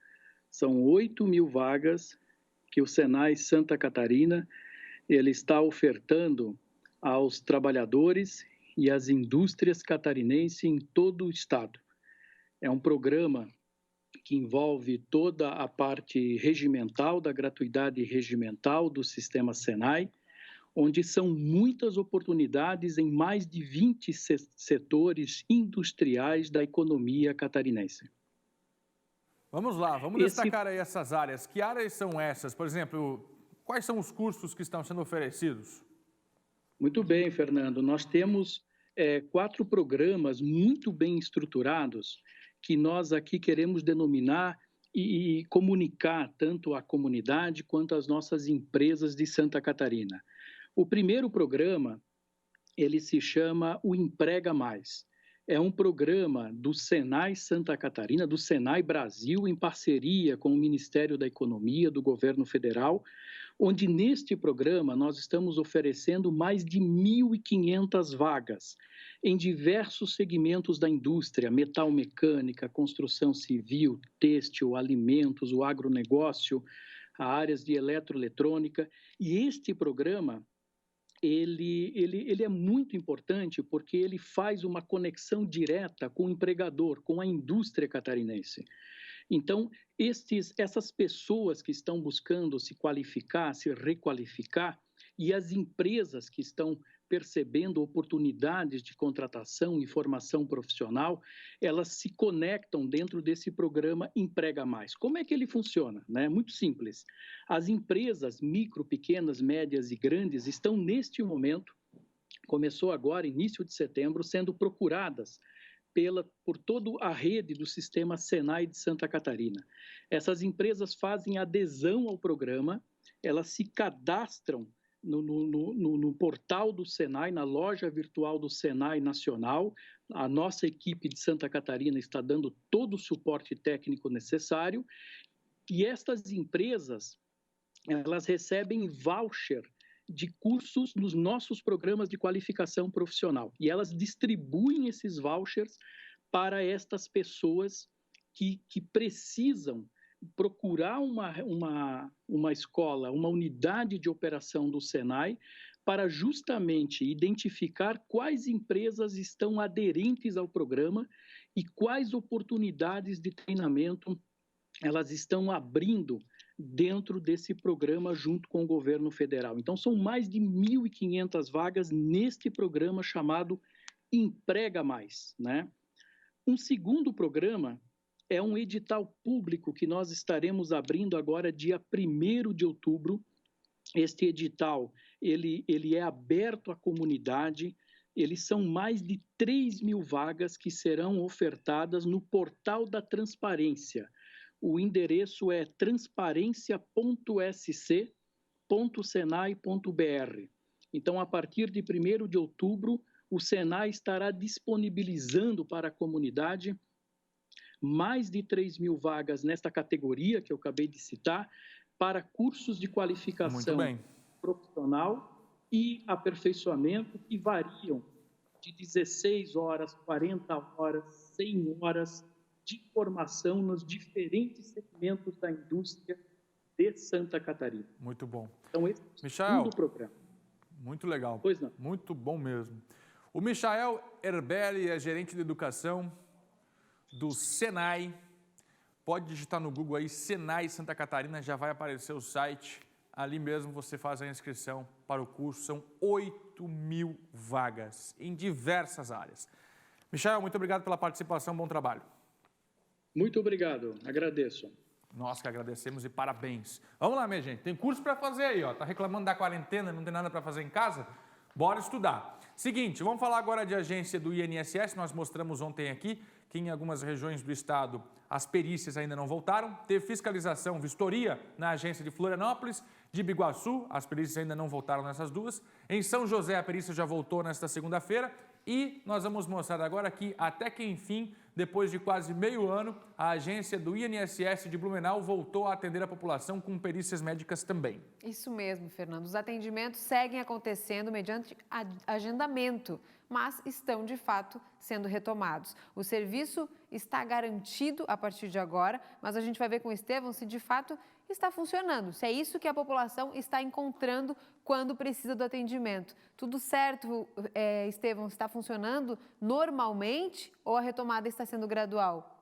São 8 mil vagas que o Senai Santa Catarina ele está ofertando aos trabalhadores e às indústrias catarinenses em todo o estado. É um programa que envolve toda a parte regimental, da gratuidade regimental do sistema Senai, onde são muitas oportunidades em mais de 20 setores industriais da economia catarinense. Vamos lá, vamos destacar aí essas áreas. Que áreas são essas? Por exemplo, quais são os cursos que estão sendo oferecidos? Muito bem, Fernando. Nós temos 4 programas muito bem estruturados que nós aqui queremos denominar e comunicar tanto à comunidade quanto às nossas empresas de Santa Catarina. O primeiro programa, ele se chama o Emprega Mais. É um programa do Senai Santa Catarina, do Senai Brasil, em parceria com o Ministério da Economia do Governo Federal, onde neste programa nós estamos oferecendo mais de 1.500 vagas em diversos segmentos da indústria, metalmecânica, construção civil, têxtil, alimentos, o agronegócio, áreas de eletroeletrônica. E este programa, ele é muito importante porque ele faz uma conexão direta com o empregador, com a indústria catarinense. Então, essas pessoas que estão buscando se qualificar, se requalificar, e as empresas que estão percebendo oportunidades de contratação e formação profissional, elas se conectam dentro desse programa Emprega Mais. Como é que ele funciona? Muito simples. As empresas micro, pequenas, médias e grandes estão neste momento, começou agora, início de setembro, sendo procuradas por toda a rede do sistema Senai de Santa Catarina. Essas empresas fazem adesão ao programa, elas se cadastram no portal do Senai, na loja virtual do Senai Nacional. A nossa equipe de Santa Catarina está dando todo o suporte técnico necessário e estas empresas, elas recebem voucher de cursos nos nossos programas de qualificação profissional e elas distribuem esses vouchers para estas pessoas que precisam procurar uma escola, uma unidade de operação do Senai para justamente identificar quais empresas estão aderentes ao programa e quais oportunidades de treinamento elas estão abrindo dentro desse programa junto com o governo federal. Então, são mais de 1.500 vagas neste programa chamado Emprega Mais, Um segundo programa é um edital público que nós estaremos abrindo agora, dia 1º de outubro. Este edital, ele é aberto à comunidade, eles são mais de 3 mil vagas que serão ofertadas no portal da transparência. O endereço é transparencia.sc.senai.br. Então, a partir de 1º de outubro, o Senai estará disponibilizando para a comunidade mais de 3 mil vagas nesta categoria que eu acabei de citar, para cursos de qualificação profissional e aperfeiçoamento que variam de 16 horas, 40 horas, 100 horas de formação nos diferentes segmentos da indústria de Santa Catarina. Muito bom. Então, esse é o segundo programa. Muito legal. Pois não. Muito bom mesmo. O Michael Herbeli é gerente de educação do Senai. Pode digitar no Google aí, Senai Santa Catarina, já vai aparecer o site. Ali mesmo você faz a inscrição para o curso. São 8 mil vagas em diversas áreas. Michael, muito obrigado pela participação, bom trabalho. Muito obrigado, agradeço. Nós que agradecemos e parabéns. Vamos lá, minha gente, tem curso para fazer aí, ó. Tá reclamando da quarentena, não tem nada para fazer em casa? Bora estudar. Seguinte, vamos falar agora de agência do INSS. Nós mostramos ontem aqui que em algumas regiões do estado as perícias ainda não voltaram. Teve fiscalização, vistoria na agência de Florianópolis, de Biguaçu, as perícias ainda não voltaram nessas duas. Em São José, a perícia já voltou nesta segunda-feira. E nós vamos mostrar agora que, até que enfim, depois de quase meio ano, a agência do INSS de Blumenau voltou a atender a população com perícias médicas também. Isso mesmo, Fernando. Os atendimentos seguem acontecendo mediante agendamento. mas estão de fato sendo retomados. O serviço está garantido a partir de agora, mas a gente vai ver com o Estevão se de fato está funcionando, se é isso que a população está encontrando quando precisa do atendimento. Tudo certo, Estevão, está funcionando normalmente ou a retomada está sendo gradual?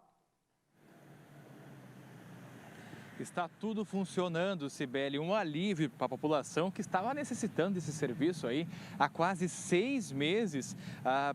Está tudo funcionando, Cibele, um alívio para a população que estava necessitando desse serviço aí há quase 6 meses.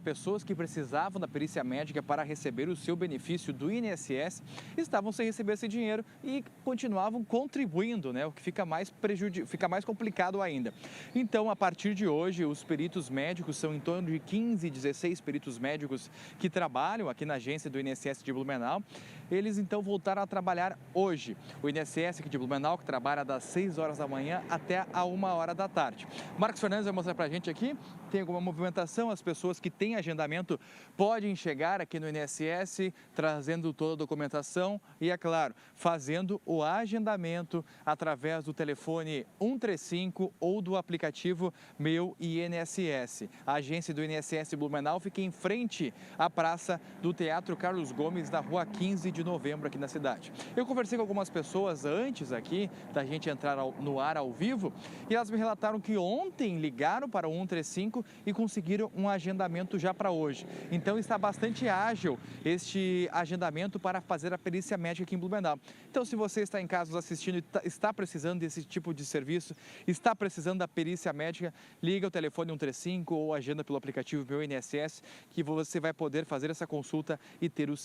Pessoas que precisavam da perícia médica para receber o seu benefício do INSS estavam sem receber esse dinheiro e continuavam contribuindo, né? O que fica mais complicado ainda. Então, a partir de hoje, os peritos médicos, são em torno de 15, 16 peritos médicos que trabalham aqui na agência do INSS de Blumenau. Eles então voltaram a trabalhar hoje. O INSS aqui de Blumenau, que trabalha das 6 horas da manhã até a 1 hora da tarde. Marcos Fernandes vai mostrar pra gente aqui, tem alguma movimentação, as pessoas que têm agendamento podem chegar aqui no INSS, trazendo toda a documentação e, é claro, fazendo o agendamento através do telefone 135 ou do aplicativo Meu INSS. A agência do INSS Blumenau fica em frente à praça do Teatro Carlos Gomes, na rua 15 de novembro, aqui na cidade. Eu conversei com algumas pessoas antes aqui da gente entrar no ar ao vivo e elas me relataram que ontem ligaram para o 135 e conseguiram um agendamento já para hoje. Então está bastante ágil este agendamento para fazer a perícia médica aqui em Blumenau. Então, se você está em casa nos assistindo e está precisando desse tipo de serviço, está precisando da perícia médica, liga o telefone 135 ou agenda pelo aplicativo Meu INSS, que você vai poder fazer essa consulta e ter o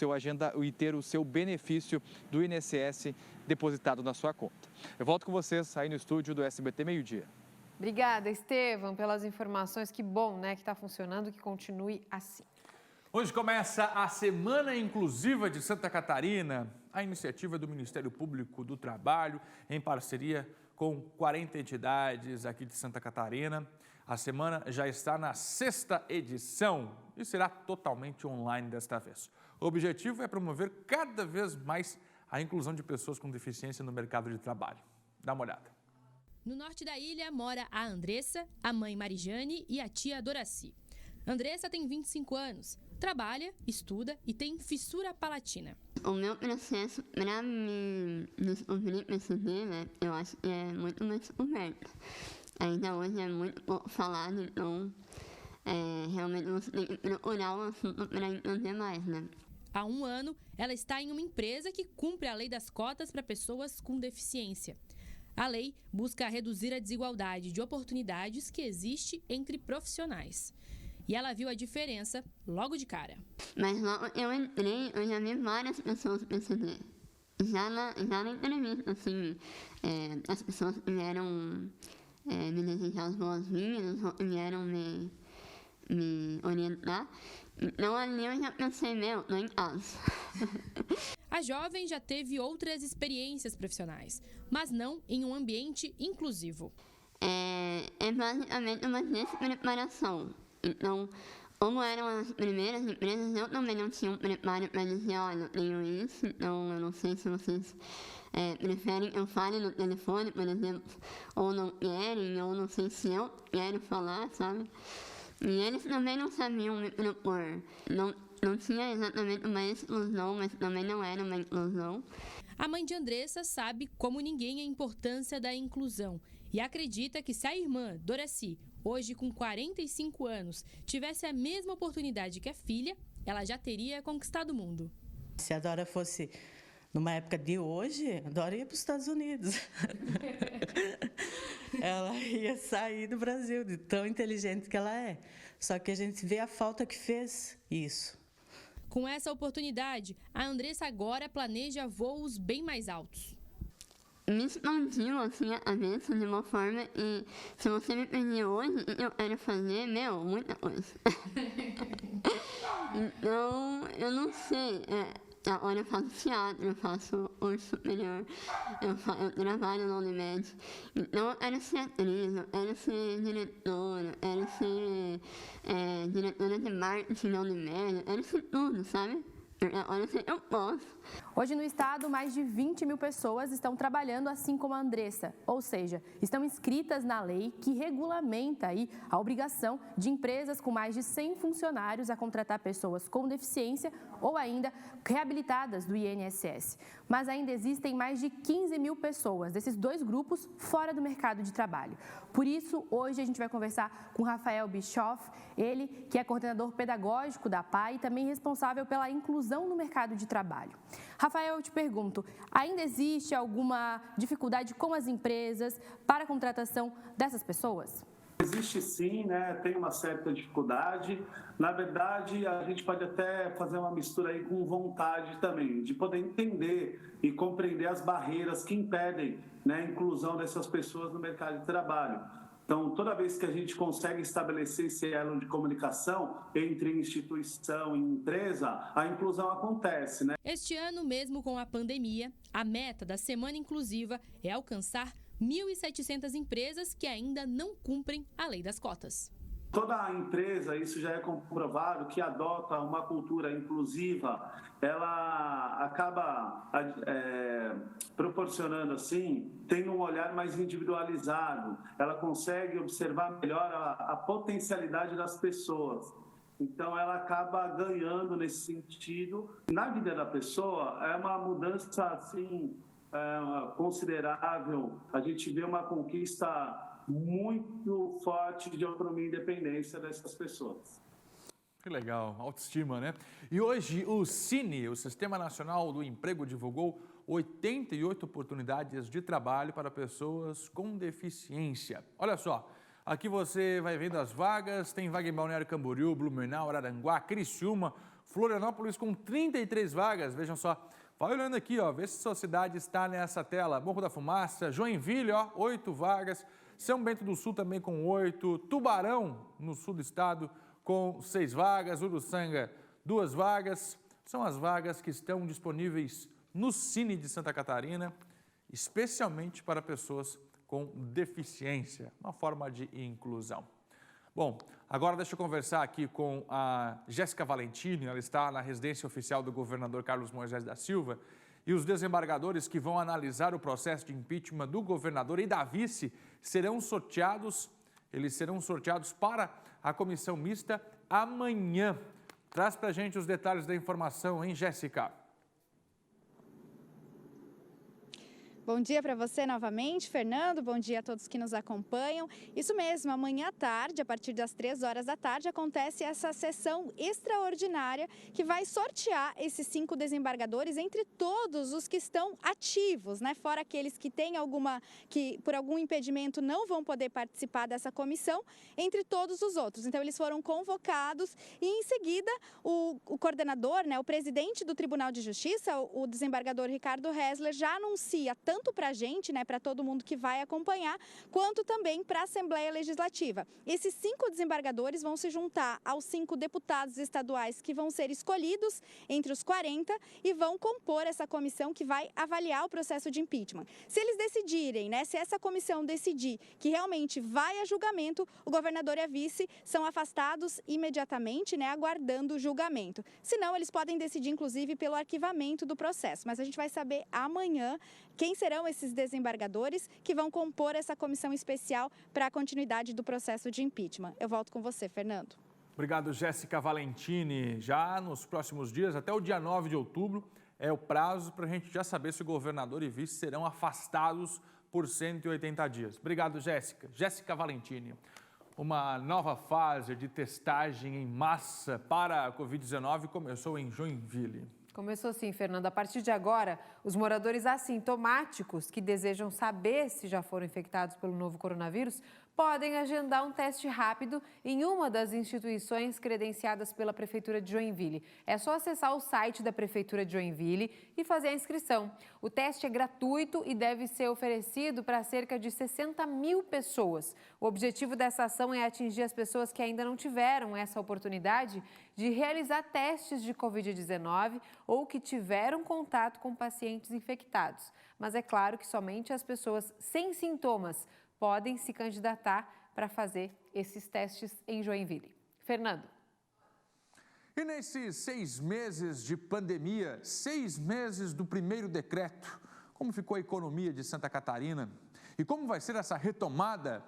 seu benefício do INSS depositado na sua conta. Eu volto com vocês aí no estúdio do SBT Meio-Dia. Obrigada, Estevão, pelas informações. Que bom, né, que está funcionando, que continue assim. Hoje começa a Semana Inclusiva de Santa Catarina, a iniciativa do Ministério Público do Trabalho, em parceria com 40 entidades aqui de Santa Catarina. A semana já está na 6ª edição e será totalmente online desta vez. O objetivo é promover cada vez mais a inclusão de pessoas com deficiência no mercado de trabalho. Dá uma olhada. No norte da ilha mora a Andressa, a mãe Marijane e a tia Doraci. Andressa tem 25 anos, trabalha, estuda e tem fissura palatina. O meu processo para me descobrir PCD, né, eu acho que é muito mais descoberto. Ainda hoje é muito pouco falado, então realmente você tem que procurar o assunto para entender mais, né? Há 1 ano, ela está em uma empresa que cumpre a lei das cotas para pessoas com deficiência. A lei busca reduzir a desigualdade de oportunidades que existe entre profissionais. E ela viu a diferença logo de cara. Mas logo eu entrei, eu já vi várias pessoas PCD. Já na entrevista, assim, as pessoas vieram me desejar as boas-vindas, vieram me orientar. Então ali eu já pensei, tô em casa. A jovem já teve outras experiências profissionais, mas não em um ambiente inclusivo. É basicamente uma despreparação. Então, como eram as primeiras empresas, eu também não tinha um preparo para dizer, olha, eu tenho isso, então eu não sei se vocês preferem que eu fale no telefone, por exemplo, ou não querem, ou não sei se eu quero falar, sabe? E eles também não sabiam me propor. Não tinha exatamente uma exclusão, mas também não era uma inclusão. A mãe de Andressa sabe como ninguém a importância da inclusão e acredita que se a irmã, Doraci, hoje com 45 anos, tivesse a mesma oportunidade que a filha, ela já teria conquistado o mundo. Se a Dora fosse numa época de hoje, a Dora ia para os Estados Unidos. Ela ia sair do Brasil, de tão inteligente que ela é. Só que a gente vê a falta que fez isso. Com essa oportunidade, a Andressa agora planeja voos bem mais altos. Me expandiu assim a cabeça de uma forma e se você me pedir hoje, eu quero fazer, muita coisa. Então, eu não sei. Agora eu faço teatro, eu faço curso superior, eu trabalho na Unimed. Então eu quero ser atriz, eu quero ser diretora, eu quero ser diretora de marketing na Unimed, eu quero ser tudo, sabe? Olha, eu posso. Hoje no estado, mais de 20 mil pessoas estão trabalhando assim como a Andressa, ou seja, estão inscritas na lei que regulamenta aí a obrigação de empresas com mais de 100 funcionários a contratar pessoas com deficiência ou ainda reabilitadas do INSS. Mas ainda existem mais de 15 mil pessoas desses dois grupos fora do mercado de trabalho. Por isso, hoje a gente vai conversar com Rafael Bischoff, ele que é coordenador pedagógico da PAI e também responsável pela inclusão no mercado de trabalho. Rafael, eu te pergunto, ainda existe alguma dificuldade com as empresas para a contratação dessas pessoas? Existe sim, né? Tem uma certa dificuldade. Na verdade, a gente pode até fazer uma mistura aí com vontade também, de poder entender e compreender as barreiras que impedem, né, a inclusão dessas pessoas no mercado de trabalho. Então, toda vez que a gente consegue estabelecer esse elo de comunicação entre instituição e empresa, a inclusão acontece, né? Este ano, mesmo com a pandemia, a meta da Semana Inclusiva é alcançar 1.700 empresas que ainda não cumprem a lei das cotas. Toda empresa, isso já é comprovado, que adota uma cultura inclusiva, ela acaba proporcionando, assim, tendo um olhar mais individualizado, ela consegue observar melhor a potencialidade das pessoas. Então, ela acaba ganhando nesse sentido. Na vida da pessoa, é uma mudança, assim, considerável. A gente vê uma conquista muito forte de autonomia e independência dessas pessoas. Que legal, autoestima, né? E hoje o Cine, o Sistema Nacional do Emprego, divulgou 88 oportunidades de trabalho para pessoas com deficiência. Olha só, aqui você vai vendo as vagas, tem vaga em Balneário Camboriú, Blumenau, Araranguá, Criciúma, Florianópolis com 33 vagas, vejam só. Vai olhando aqui, ó, vê se sua cidade está nessa tela. Morro da Fumaça, Joinville, ó, 8 vagas. São Bento do Sul também com 8, Tubarão, no sul do estado, com 6 vagas, Uruçanga, 2 vagas. São as vagas que estão disponíveis no Cine de Santa Catarina, especialmente para pessoas com deficiência, uma forma de inclusão. Bom, agora deixa eu conversar aqui com a Jéssica Valentini, ela está na residência oficial do governador Carlos Moisés da Silva, e os desembargadores que vão analisar o processo de impeachment do governador e da vice serão sorteados, eles serão sorteados para a comissão mista amanhã. Traz para a gente os detalhes da informação, hein, Jéssica? Bom dia para você novamente, Fernando. Bom dia a todos que nos acompanham. Isso mesmo, amanhã à tarde, a partir das 3 horas da tarde, acontece essa sessão extraordinária que vai sortear esses 5 desembargadores entre todos os que estão ativos, né? Fora aqueles que têm que por algum impedimento não vão poder participar dessa comissão, entre todos os outros. Então, eles foram convocados e, em seguida, o coordenador, né, o presidente do Tribunal de Justiça, o desembargador Ricardo Hessler, já anuncia tanto para a gente, né, para todo mundo que vai acompanhar, quanto também para a Assembleia Legislativa. Esses 5 desembargadores vão se juntar aos 5 deputados estaduais que vão ser escolhidos entre os 40 e vão compor essa comissão que vai avaliar o processo de impeachment. Se eles decidirem, né, se essa comissão decidir que realmente vai a julgamento, o governador e a vice são afastados imediatamente, né, aguardando o julgamento. Se não, eles podem decidir, inclusive, pelo arquivamento do processo. Mas a gente vai saber amanhã quem serão esses desembargadores que vão compor essa comissão especial para a continuidade do processo de impeachment. Eu volto com você, Fernando. Obrigado, Jéssica Valentini. Já nos próximos dias, até o dia 9 de outubro, é o prazo para a gente já saber se o governador e vice serão afastados por 180 dias. Obrigado, Jéssica. Jéssica Valentini. Uma nova fase de testagem em massa para a Covid-19 começou em Joinville. Começou sim, Fernanda. A partir de agora, os moradores assintomáticos que desejam saber se já foram infectados pelo novo coronavírus podem agendar um teste rápido em uma das instituições credenciadas pela Prefeitura de Joinville. É só acessar o site da Prefeitura de Joinville e fazer a inscrição. O teste é gratuito e deve ser oferecido para cerca de 60 mil pessoas. O objetivo dessa ação é atingir as pessoas que ainda não tiveram essa oportunidade de realizar testes de Covid-19 ou que tiveram contato com pacientes infectados. Mas é claro que somente as pessoas sem sintomas podem se candidatar para fazer esses testes em Joinville. Fernando. E nesses 6 meses de pandemia, 6 meses do primeiro decreto, como ficou a economia de Santa Catarina? E como vai ser essa retomada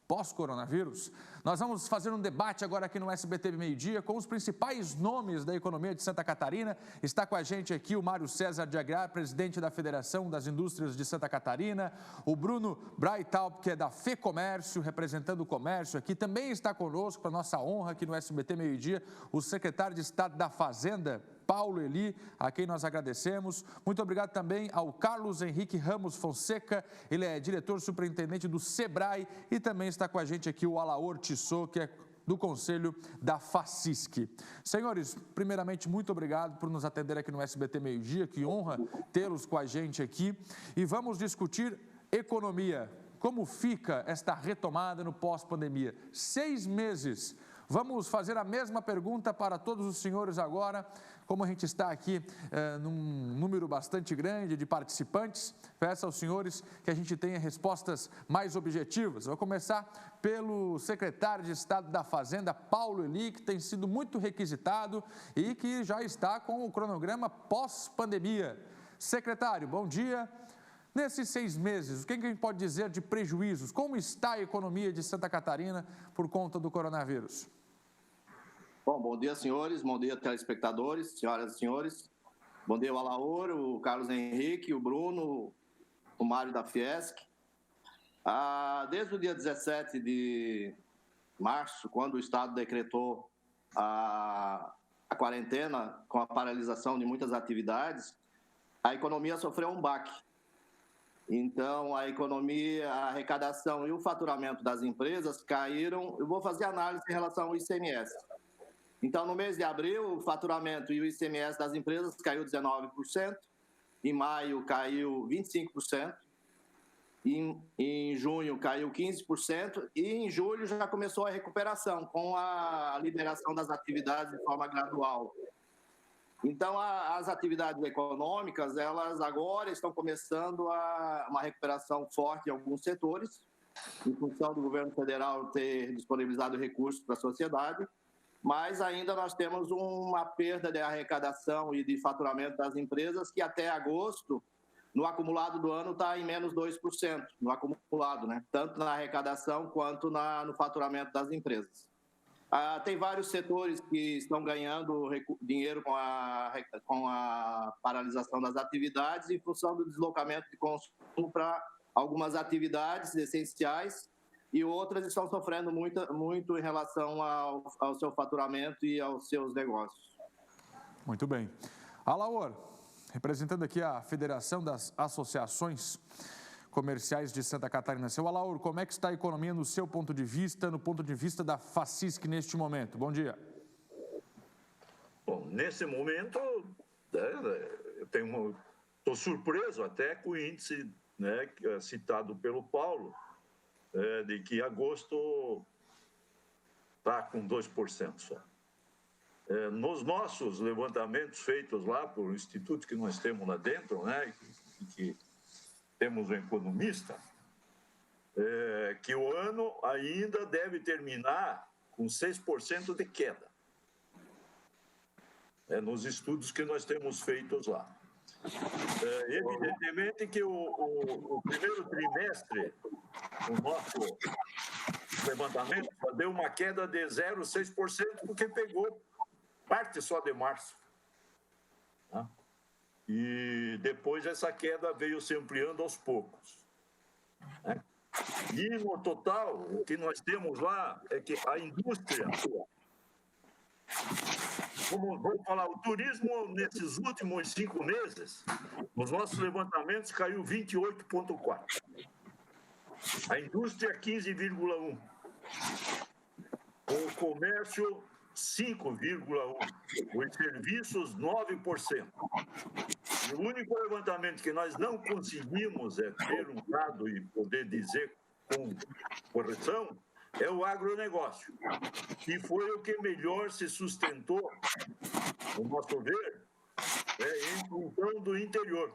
pós-coronavírus? Nós vamos fazer um debate agora aqui no SBT Meio-Dia com os principais nomes da economia de Santa Catarina. Está com a gente aqui o Mário César de Aguiar, presidente da Federação das Indústrias de Santa Catarina, o Bruno Breithaupt, que é da FEComércio, representando o comércio aqui. Também está conosco, para nossa honra aqui no SBT Meio-Dia, o secretário de Estado da Fazenda, Paulo Eli, a quem nós agradecemos. Muito obrigado também ao Carlos Henrique Ramos Fonseca, ele é diretor superintendente do SEBRAE, e também está com a gente aqui o Alaor Tissot, que é do Conselho da FACISC. Senhores, primeiramente, muito obrigado por nos atender aqui no SBT Meio-Dia, que honra tê-los com a gente aqui. E vamos discutir economia. Como fica esta retomada no pós-pandemia? 6 meses. Vamos fazer a mesma pergunta para todos os senhores agora. Como a gente está aqui num número bastante grande de participantes, peço aos senhores que a gente tenha respostas mais objetivas. Vou começar pelo secretário de Estado da Fazenda, Paulo Eli, que tem sido muito requisitado e que já está com o cronograma pós-pandemia. Secretário, bom dia. Nesses 6 meses, o que a gente pode dizer de prejuízos? Como está a economia de Santa Catarina por conta do coronavírus? Bom dia, senhores. Bom dia, telespectadores, senhoras e senhores. Bom dia, o Alaor, o Carlos Henrique, o Bruno, o Mário da Fiesc. Desde o dia 17 de março, quando o Estado decretou a quarentena com a paralisação de muitas atividades, a economia sofreu um baque. Então, a economia, a arrecadação e o faturamento das empresas caíram. Eu vou fazer análise em relação ao ICMS. Então, no mês de abril, o faturamento e o ICMS das empresas caiu 19%, em maio caiu 25%, em junho caiu 15% e em julho já começou a recuperação com a liberação das atividades de forma gradual. Então, as atividades econômicas, elas agora estão começando uma recuperação forte em alguns setores, em função do governo federal ter disponibilizado recursos para a sociedade, mas ainda nós temos uma perda de arrecadação e de faturamento das empresas que até agosto, no acumulado do ano, está em menos 2%, no acumulado, né? Tanto na arrecadação quanto no faturamento das empresas. Tem vários setores que estão ganhando dinheiro com a paralisação das atividades em função do deslocamento de consumo para algumas atividades essenciais, e outras estão sofrendo muito em relação ao seu faturamento e aos seus negócios. Muito bem. Alaor, representando aqui a Federação das Associações Comerciais de Santa Catarina. Seu Alaor, como é que está a economia no seu ponto de vista, no ponto de vista da FACISC neste momento? Bom dia. Bom, nesse momento, estou surpreso até com o índice, né, citado pelo Paulo, de que agosto está com 2% só. Nos nossos levantamentos feitos lá por um instituto que nós temos lá dentro, né, que temos um economista, que o ano ainda deve terminar com 6% de queda. Nos estudos que nós temos feitos lá. Evidentemente que o primeiro trimestre, o nosso levantamento, deu uma queda de 0,6%, porque pegou parte só de março. Tá? E depois essa queda veio se ampliando aos poucos. Né? E no total, o que nós temos lá é que a indústria... Vamos falar, o turismo nesses últimos 5 meses, nos nossos levantamentos, caiu 28,4%. A indústria, 15,1%. O comércio, 5,1%. Os serviços, 9%. E o único levantamento que nós não conseguimos ter um dado e poder dizer com correção é o agronegócio, que foi o que melhor se sustentou, no nosso ver, em função do interior,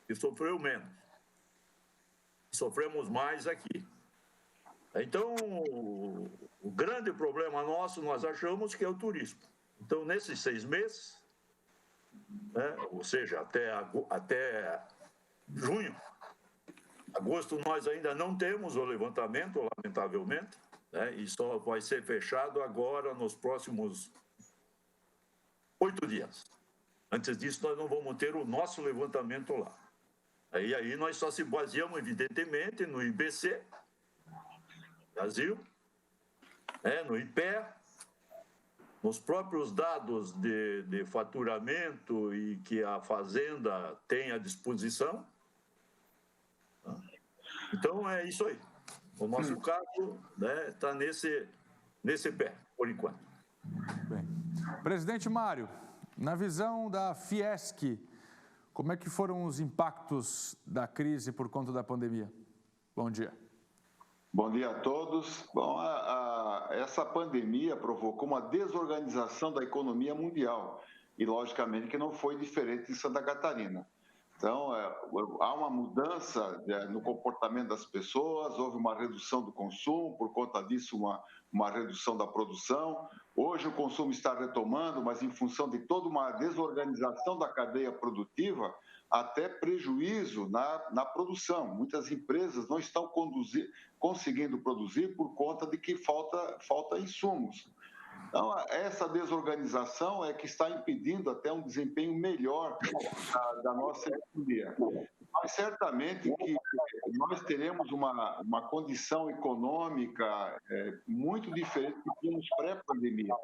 que sofreu menos. Sofremos mais aqui. Então, o grande problema nosso, nós achamos que é o turismo. Então, nesses 6 meses, né, ou seja, até junho, agosto, nós ainda não temos o levantamento, lamentavelmente, né, e só vai ser fechado agora nos próximos 8 dias. Antes disso, nós não vamos ter o nosso levantamento lá. Aí nós só se baseamos, evidentemente, no IBC, Brasil, no IPE, nos próprios dados de faturamento e que a Fazenda tem à disposição. Então, é isso aí. O nosso caso está nesse pé, por enquanto. Bem. Presidente Mário, na visão da Fiesc, como é que foram os impactos da crise por conta da pandemia? Bom dia. Bom dia a todos. Bom, essa pandemia provocou uma desorganização da economia mundial e, logicamente, que não foi diferente em Santa Catarina. Então, há uma mudança no comportamento das pessoas, houve uma redução do consumo, por conta disso, uma redução da produção. Hoje o consumo está retomando, mas em função de toda uma desorganização da cadeia produtiva, até prejuízo na produção. Muitas empresas não estão conseguindo produzir por conta de que falta insumos. Então, essa desorganização é que está impedindo até um desempenho melhor da nossa economia. Mas certamente que nós teremos uma condição econômica muito diferente do que tínhamos pré-pandemia.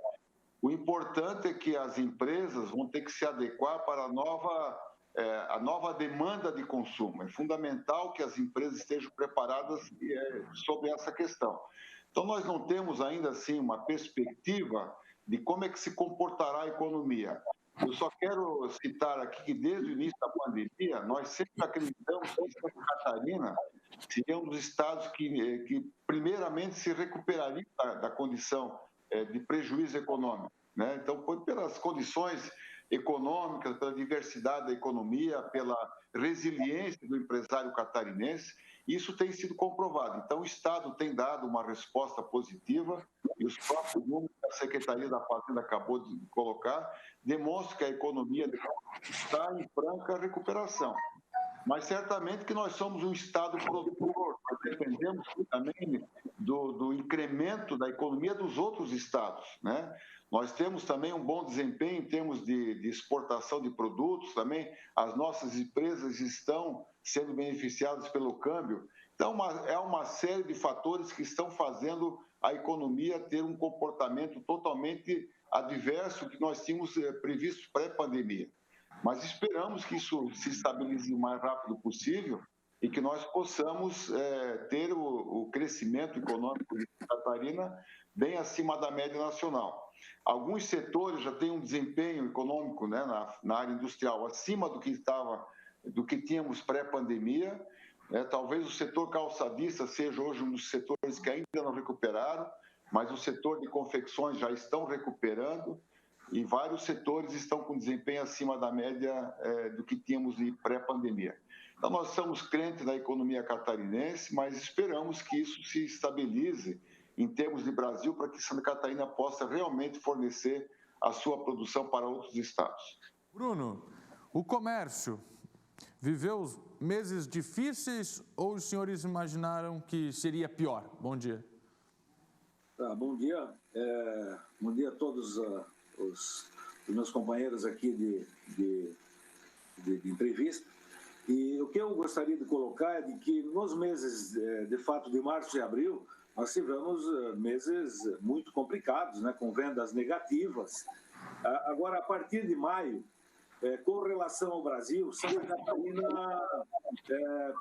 O importante é que as empresas vão ter que se adequar para a nova demanda de consumo. É fundamental que as empresas estejam preparadas sobre essa questão. Então, nós não temos ainda assim uma perspectiva de como é que se comportará a economia. Eu só quero citar aqui que desde o início da pandemia, nós sempre acreditamos que Santa Catarina seria um dos estados que primeiramente se recuperaria da condição de prejuízo econômico, né? Então, pelas condições econômicas, pela diversidade da economia, pela resiliência do empresário catarinense, isso tem sido comprovado. Então, o Estado tem dado uma resposta positiva e os próprios números que a Secretaria da Fazenda acabou de colocar demonstram que a economia está em franca recuperação. Mas certamente que nós somos um Estado produtor, nós dependemos também do incremento da economia dos outros estados, né? Nós temos também um bom desempenho em termos de exportação de produtos, também as nossas empresas estão sendo beneficiadas pelo câmbio. Então, é uma série de fatores que estão fazendo a economia ter um comportamento totalmente adverso que nós tínhamos previsto pré-pandemia. Mas esperamos que isso se estabilize o mais rápido possível e que nós possamos ter o crescimento econômico de Santa Catarina bem acima da média nacional. Alguns setores já têm um desempenho econômico, né, na área industrial acima do que tínhamos pré-pandemia. Talvez o setor calçadista seja hoje um dos setores que ainda não recuperaram, mas o setor de confecções já estão recuperando e vários setores estão com desempenho acima da média do que tínhamos de pré-pandemia. Então, nós somos crentes na economia catarinense, mas esperamos que isso se estabilize em termos de Brasil, para que Santa Catarina possa realmente fornecer a sua produção para outros estados. Bruno, o comércio viveu meses difíceis ou os senhores imaginaram que seria pior? Bom dia. Bom dia. Bom dia a todos os meus companheiros aqui de entrevista. E o que eu gostaria de colocar é de que nos meses, de fato, de março e abril, nós tivemos meses muito complicados, né, com vendas negativas. Agora, a partir de maio, com relação ao Brasil, Santa Catarina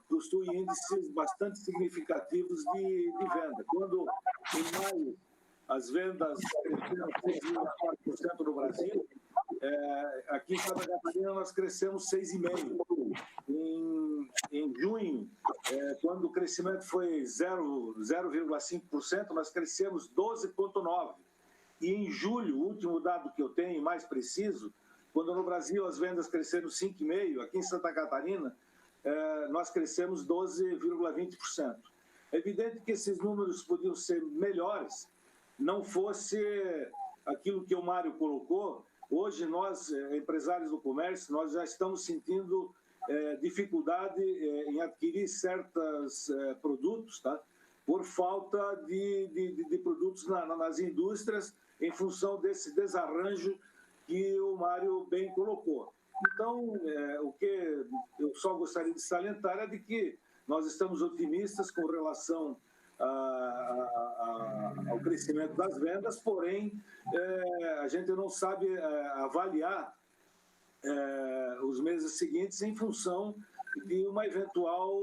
possui índices bastante significativos de venda. Quando, em maio, as vendas cresceram 6,4% no Brasil, aqui em Santa Catarina nós crescemos 6,5%. Em junho, quando o crescimento foi 0,5%, nós crescemos 12,9%. E em julho, o último dado que eu tenho, mais preciso, quando no Brasil as vendas cresceram 5,5%, aqui em Santa Catarina nós crescemos 12,20%. É evidente que esses números podiam ser melhores, não fosse aquilo que o Mário colocou, hoje nós, empresários do comércio, nós já estamos sentindo dificuldade em adquirir certos produtos, tá? Por falta de produtos nas indústrias, em função desse desarranjo que o Mário bem colocou. Então, o que eu só gostaria de salientar é de que nós estamos otimistas com relação ao crescimento das vendas, porém, a gente não sabe avaliar os meses seguintes em função de uma eventual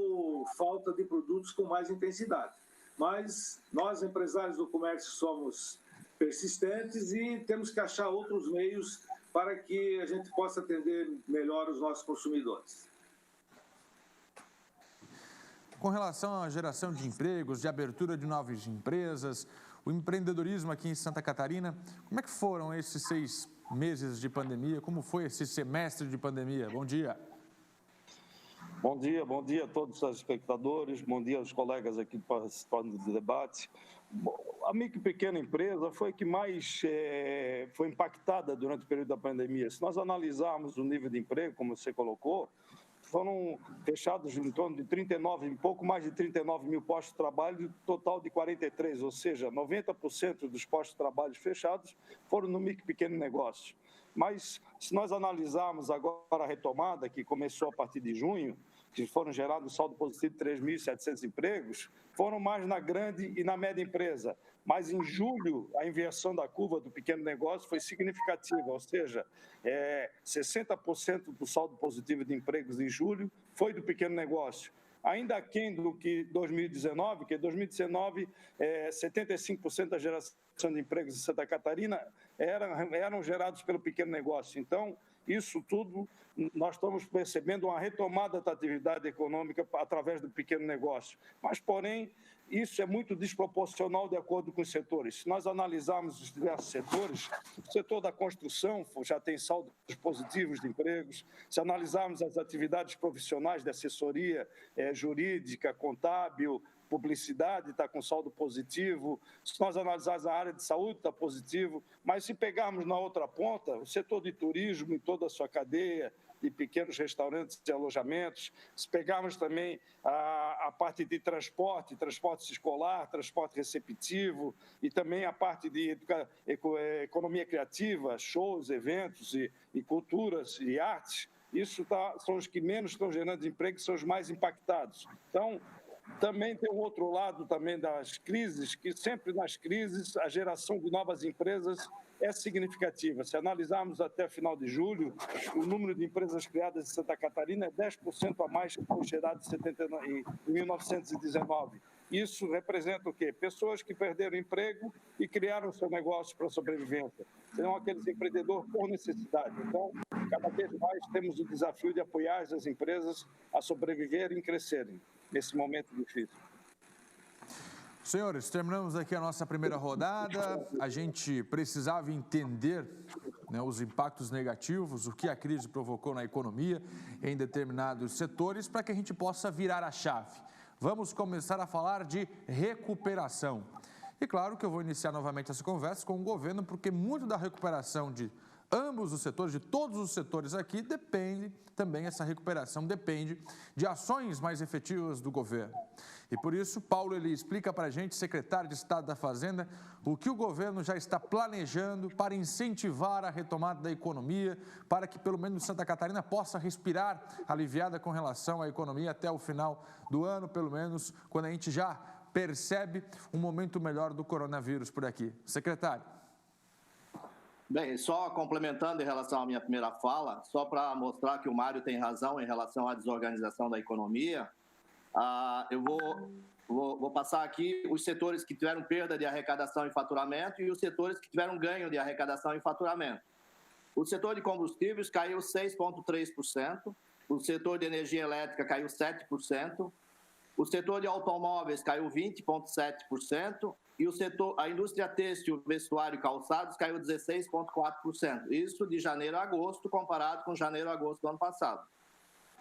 falta de produtos com mais intensidade. Mas nós, empresários do comércio, somos persistentes e temos que achar outros meios para que a gente possa atender melhor os nossos consumidores. Com relação à geração de empregos, de abertura de novas empresas, o empreendedorismo aqui em Santa Catarina, como é que foram esses 6 meses de pandemia? Como foi esse semestre de pandemia? Bom dia. Bom dia a todos os espectadores, bom dia aos colegas aqui participando do debate. A micro e pequena empresa foi a que mais foi impactada durante o período da pandemia. Se nós analisarmos o nível de emprego, como você colocou, foram fechados em torno de pouco mais de 39 mil postos de trabalho, total de 43, ou seja, 90% dos postos de trabalho fechados foram no micro e pequeno negócio. Mas, se nós analisarmos agora a retomada, que começou a partir de junho, que foram gerados um saldo positivo de 3.700 empregos, foram mais na grande e na média empresa. Mas, em julho, a inversão da curva do pequeno negócio foi significativa, ou seja, 60% do saldo positivo de empregos em julho foi do pequeno negócio. Ainda aquém do que 2019, que 2019, 75% da geração de empregos em Santa Catarina eram gerados pelo pequeno negócio. Então, isso tudo, nós estamos percebendo uma retomada da atividade econômica através do pequeno negócio. Mas, porém, isso é muito desproporcional de acordo com os setores. Se nós analisarmos os diversos setores, o setor da construção já tem saldos positivos de empregos. Se analisarmos as atividades profissionais de assessoria jurídica, contábil, publicidade está com saldo positivo, se nós analisarmos a área de saúde está positivo, mas se pegarmos na outra ponta, o setor de turismo em toda a sua cadeia, de pequenos restaurantes e alojamentos, se pegarmos também a parte de transporte escolar, transporte receptivo e também a parte de economia criativa, shows, eventos e culturas e artes, isso são os que menos estão gerando emprego, são os mais impactados. Então, também tem um outro lado também das crises, que sempre nas crises a geração de novas empresas é significativa. Se analisarmos até final de julho, o número de empresas criadas em Santa Catarina é 10% a mais que foi gerado em 1919. Isso representa o quê? Pessoas que perderam emprego e criaram seu negócio para a sobrevivência. Serão aqueles empreendedores por necessidade. Então, cada vez mais temos o desafio de apoiar as empresas a sobreviverem e crescerem nesse momento difícil. Senhores, terminamos aqui a nossa primeira rodada. A gente precisava entender, né, os impactos negativos, o que a crise provocou na economia em determinados setores, para que a gente possa virar a chave. Vamos começar a falar de recuperação. E claro que eu vou iniciar novamente essa conversa com o governo, porque muito da recuperação de ambos os setores, de todos os setores aqui, depende também, essa recuperação depende de ações mais efetivas do governo. E por isso, Paulo, ele explica para a gente, secretário de Estado da Fazenda, o que o governo já está planejando para incentivar a retomada da economia, para que pelo menos Santa Catarina possa respirar aliviada com relação à economia até o final do ano, pelo menos quando a gente já percebe um momento melhor do coronavírus por aqui. Secretário. Bem, só complementando em relação à minha primeira fala, só para mostrar que o Mário tem razão em relação à desorganização da economia, eu vou passar aqui os setores que tiveram perda de arrecadação e faturamento e os setores que tiveram ganho de arrecadação e faturamento. O setor de combustíveis caiu 6,3%, o setor de energia elétrica caiu 7%, o setor de automóveis caiu 20,7%, e a indústria têxtil, vestuário e calçados caiu 16,4%. Isso de janeiro a agosto, comparado com janeiro a agosto do ano passado.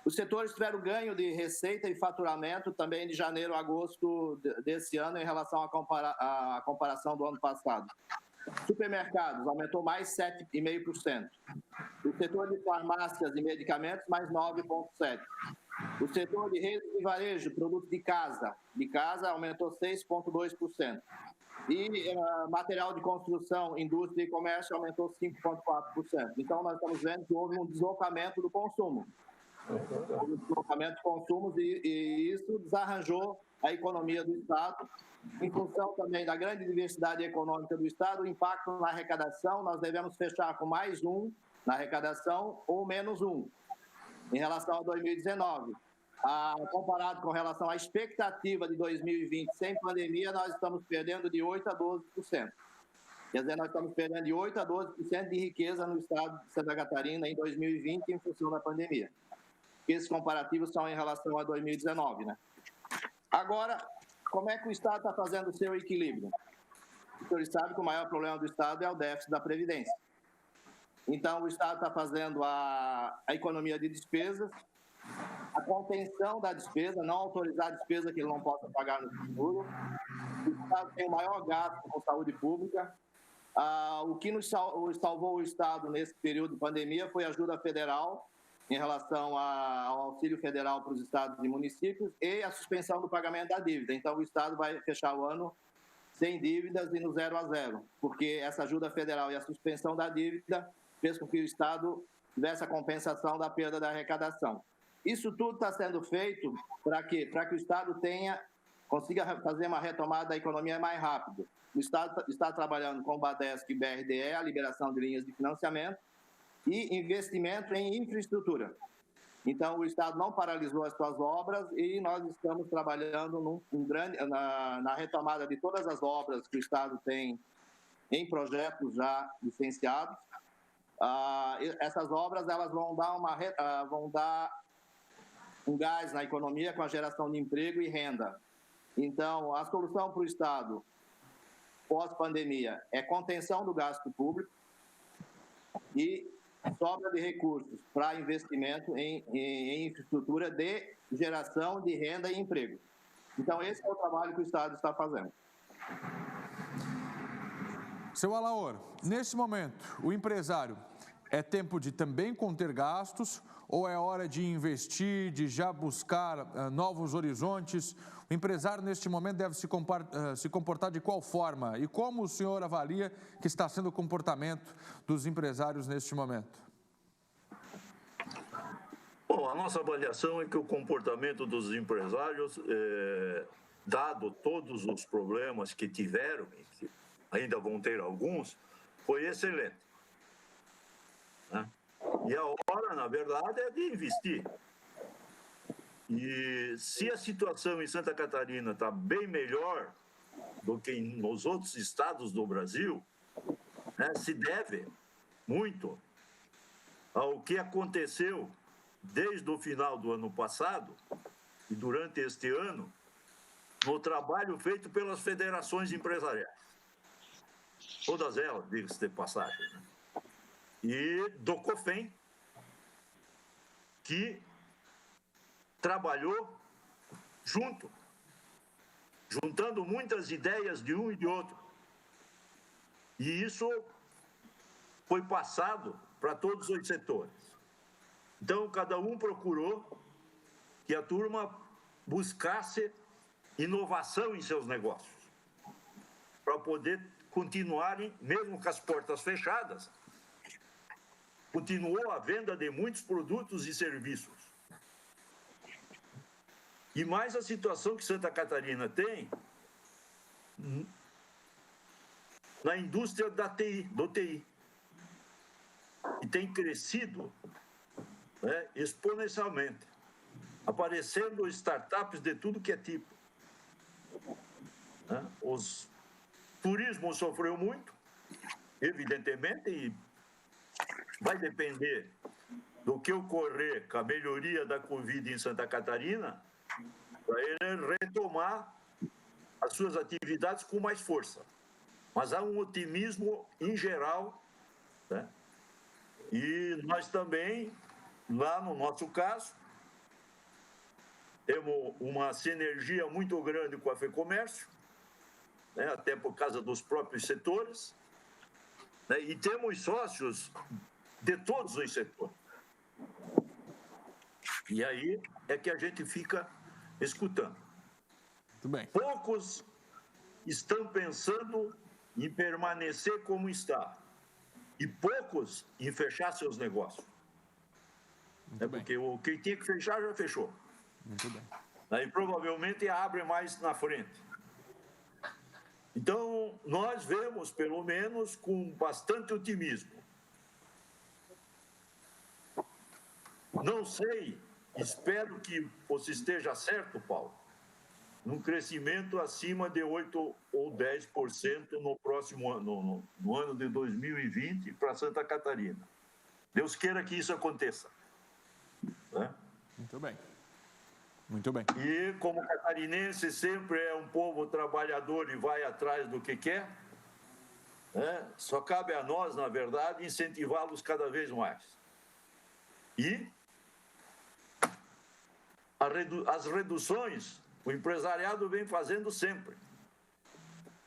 Os setores tiveram ganho de receita e faturamento também de janeiro a agosto desse ano em relação à comparação do ano passado. Supermercados aumentou mais 7,5%. O setor de farmácias e medicamentos, mais 9,7%. O setor de redes de varejo, produtos de casa aumentou 6,2%. E material de construção, indústria e comércio aumentou 5,4%. Então, nós estamos vendo que houve um deslocamento do consumo. Houve um deslocamento de consumos e isso desarranjou a economia do Estado. Em função também da grande diversidade econômica do Estado, o impacto na arrecadação, nós devemos fechar com mais 1 na arrecadação ou menos 1 em relação a 2019. Comparado com relação à expectativa de 2020 sem pandemia, nós estamos perdendo de 8% a 12%. Quer dizer, nós estamos perdendo de 8% a 12% de riqueza no estado de Santa Catarina em 2020 em função da pandemia. Esses comparativos são em relação a 2019, né? Agora, como é que o Estado está fazendo o seu equilíbrio? O senhor sabe que o maior problema do Estado é o déficit da Previdência. Então, o Estado está fazendo a economia de despesas, a contenção da despesa, não autorizar a despesa que ele não possa pagar no futuro. O Estado tem o maior gasto com saúde pública. O que nos salvou o Estado nesse período de pandemia foi a ajuda federal em relação ao auxílio federal para os estados e municípios e a suspensão do pagamento da dívida. Então, o Estado vai fechar o ano sem dívidas e no 0 a 0, porque essa ajuda federal e a suspensão da dívida fez com que o Estado tivesse a compensação da perda da arrecadação. Isso tudo está sendo feito para quê? Para que o Estado consiga fazer uma retomada da economia mais rápido. O Estado está trabalhando com o Badesc e BRDE, a liberação de linhas de financiamento e investimento em infraestrutura. Então, o Estado não paralisou as suas obras e nós estamos trabalhando na retomada de todas as obras que o Estado tem em projetos já licenciados. Essas obras elas vão dar um gás na economia com a geração de emprego e renda. Então, a solução para o Estado pós-pandemia é contenção do gasto público e sobra de recursos para investimento em infraestrutura de geração de renda e emprego. Então, esse é o trabalho que o Estado está fazendo. Seu Alaor, nesse momento, o empresário é tempo de também conter gastos ou é hora de investir, de já buscar novos horizontes? O empresário, neste momento, deve se comportar de qual forma? E como o senhor avalia que está sendo o comportamento dos empresários neste momento? Bom, a nossa avaliação é que o comportamento dos empresários, dado todos os problemas que tiveram, e que ainda vão ter alguns, foi excelente. Né? E a hora, na verdade, é de investir. E se a situação em Santa Catarina está bem melhor do que nos outros estados do Brasil, né, se deve muito ao que aconteceu desde o final do ano passado e durante este ano, no trabalho feito pelas federações empresariais. Todas elas, diga-se de passagem. Né? E do COFEM, que trabalhou juntando muitas ideias de um e de outro. E isso foi passado para todos os setores. Então, cada um procurou que a turma buscasse inovação em seus negócios, para poder continuarem, mesmo com as portas fechadas, continuou a venda de muitos produtos e serviços. E mais a situação que Santa Catarina tem na indústria do TI, que tem crescido, né, exponencialmente, aparecendo startups de tudo que é tipo. Né? O turismo sofreu muito, evidentemente, e vai depender do que ocorrer com a melhoria da Covid em Santa Catarina, para ele retomar as suas atividades com mais força. Mas há um otimismo em geral, né? E nós também, lá no nosso caso, temos uma sinergia muito grande com a FEComércio, né? Até por causa dos próprios setores, né? E temos sócios de todos os setores. E aí é que a gente fica escutando. Muito bem. Poucos estão pensando em permanecer como está e poucos em fechar seus negócios. Porque quem tinha que fechar já fechou. Muito bem. Aí provavelmente abre mais na frente. Então, nós vemos, pelo menos, com bastante otimismo. Não sei, espero que você esteja certo, Paulo, num crescimento acima de 8% ou 10% no próximo ano, no ano de 2020 para Santa Catarina. Deus queira que isso aconteça. Né? Muito bem. Muito bem. E como catarinense sempre é um povo trabalhador e vai atrás do que quer, né? Só cabe a nós, na verdade, incentivá-los cada vez mais. E as reduções o empresariado vem fazendo sempre.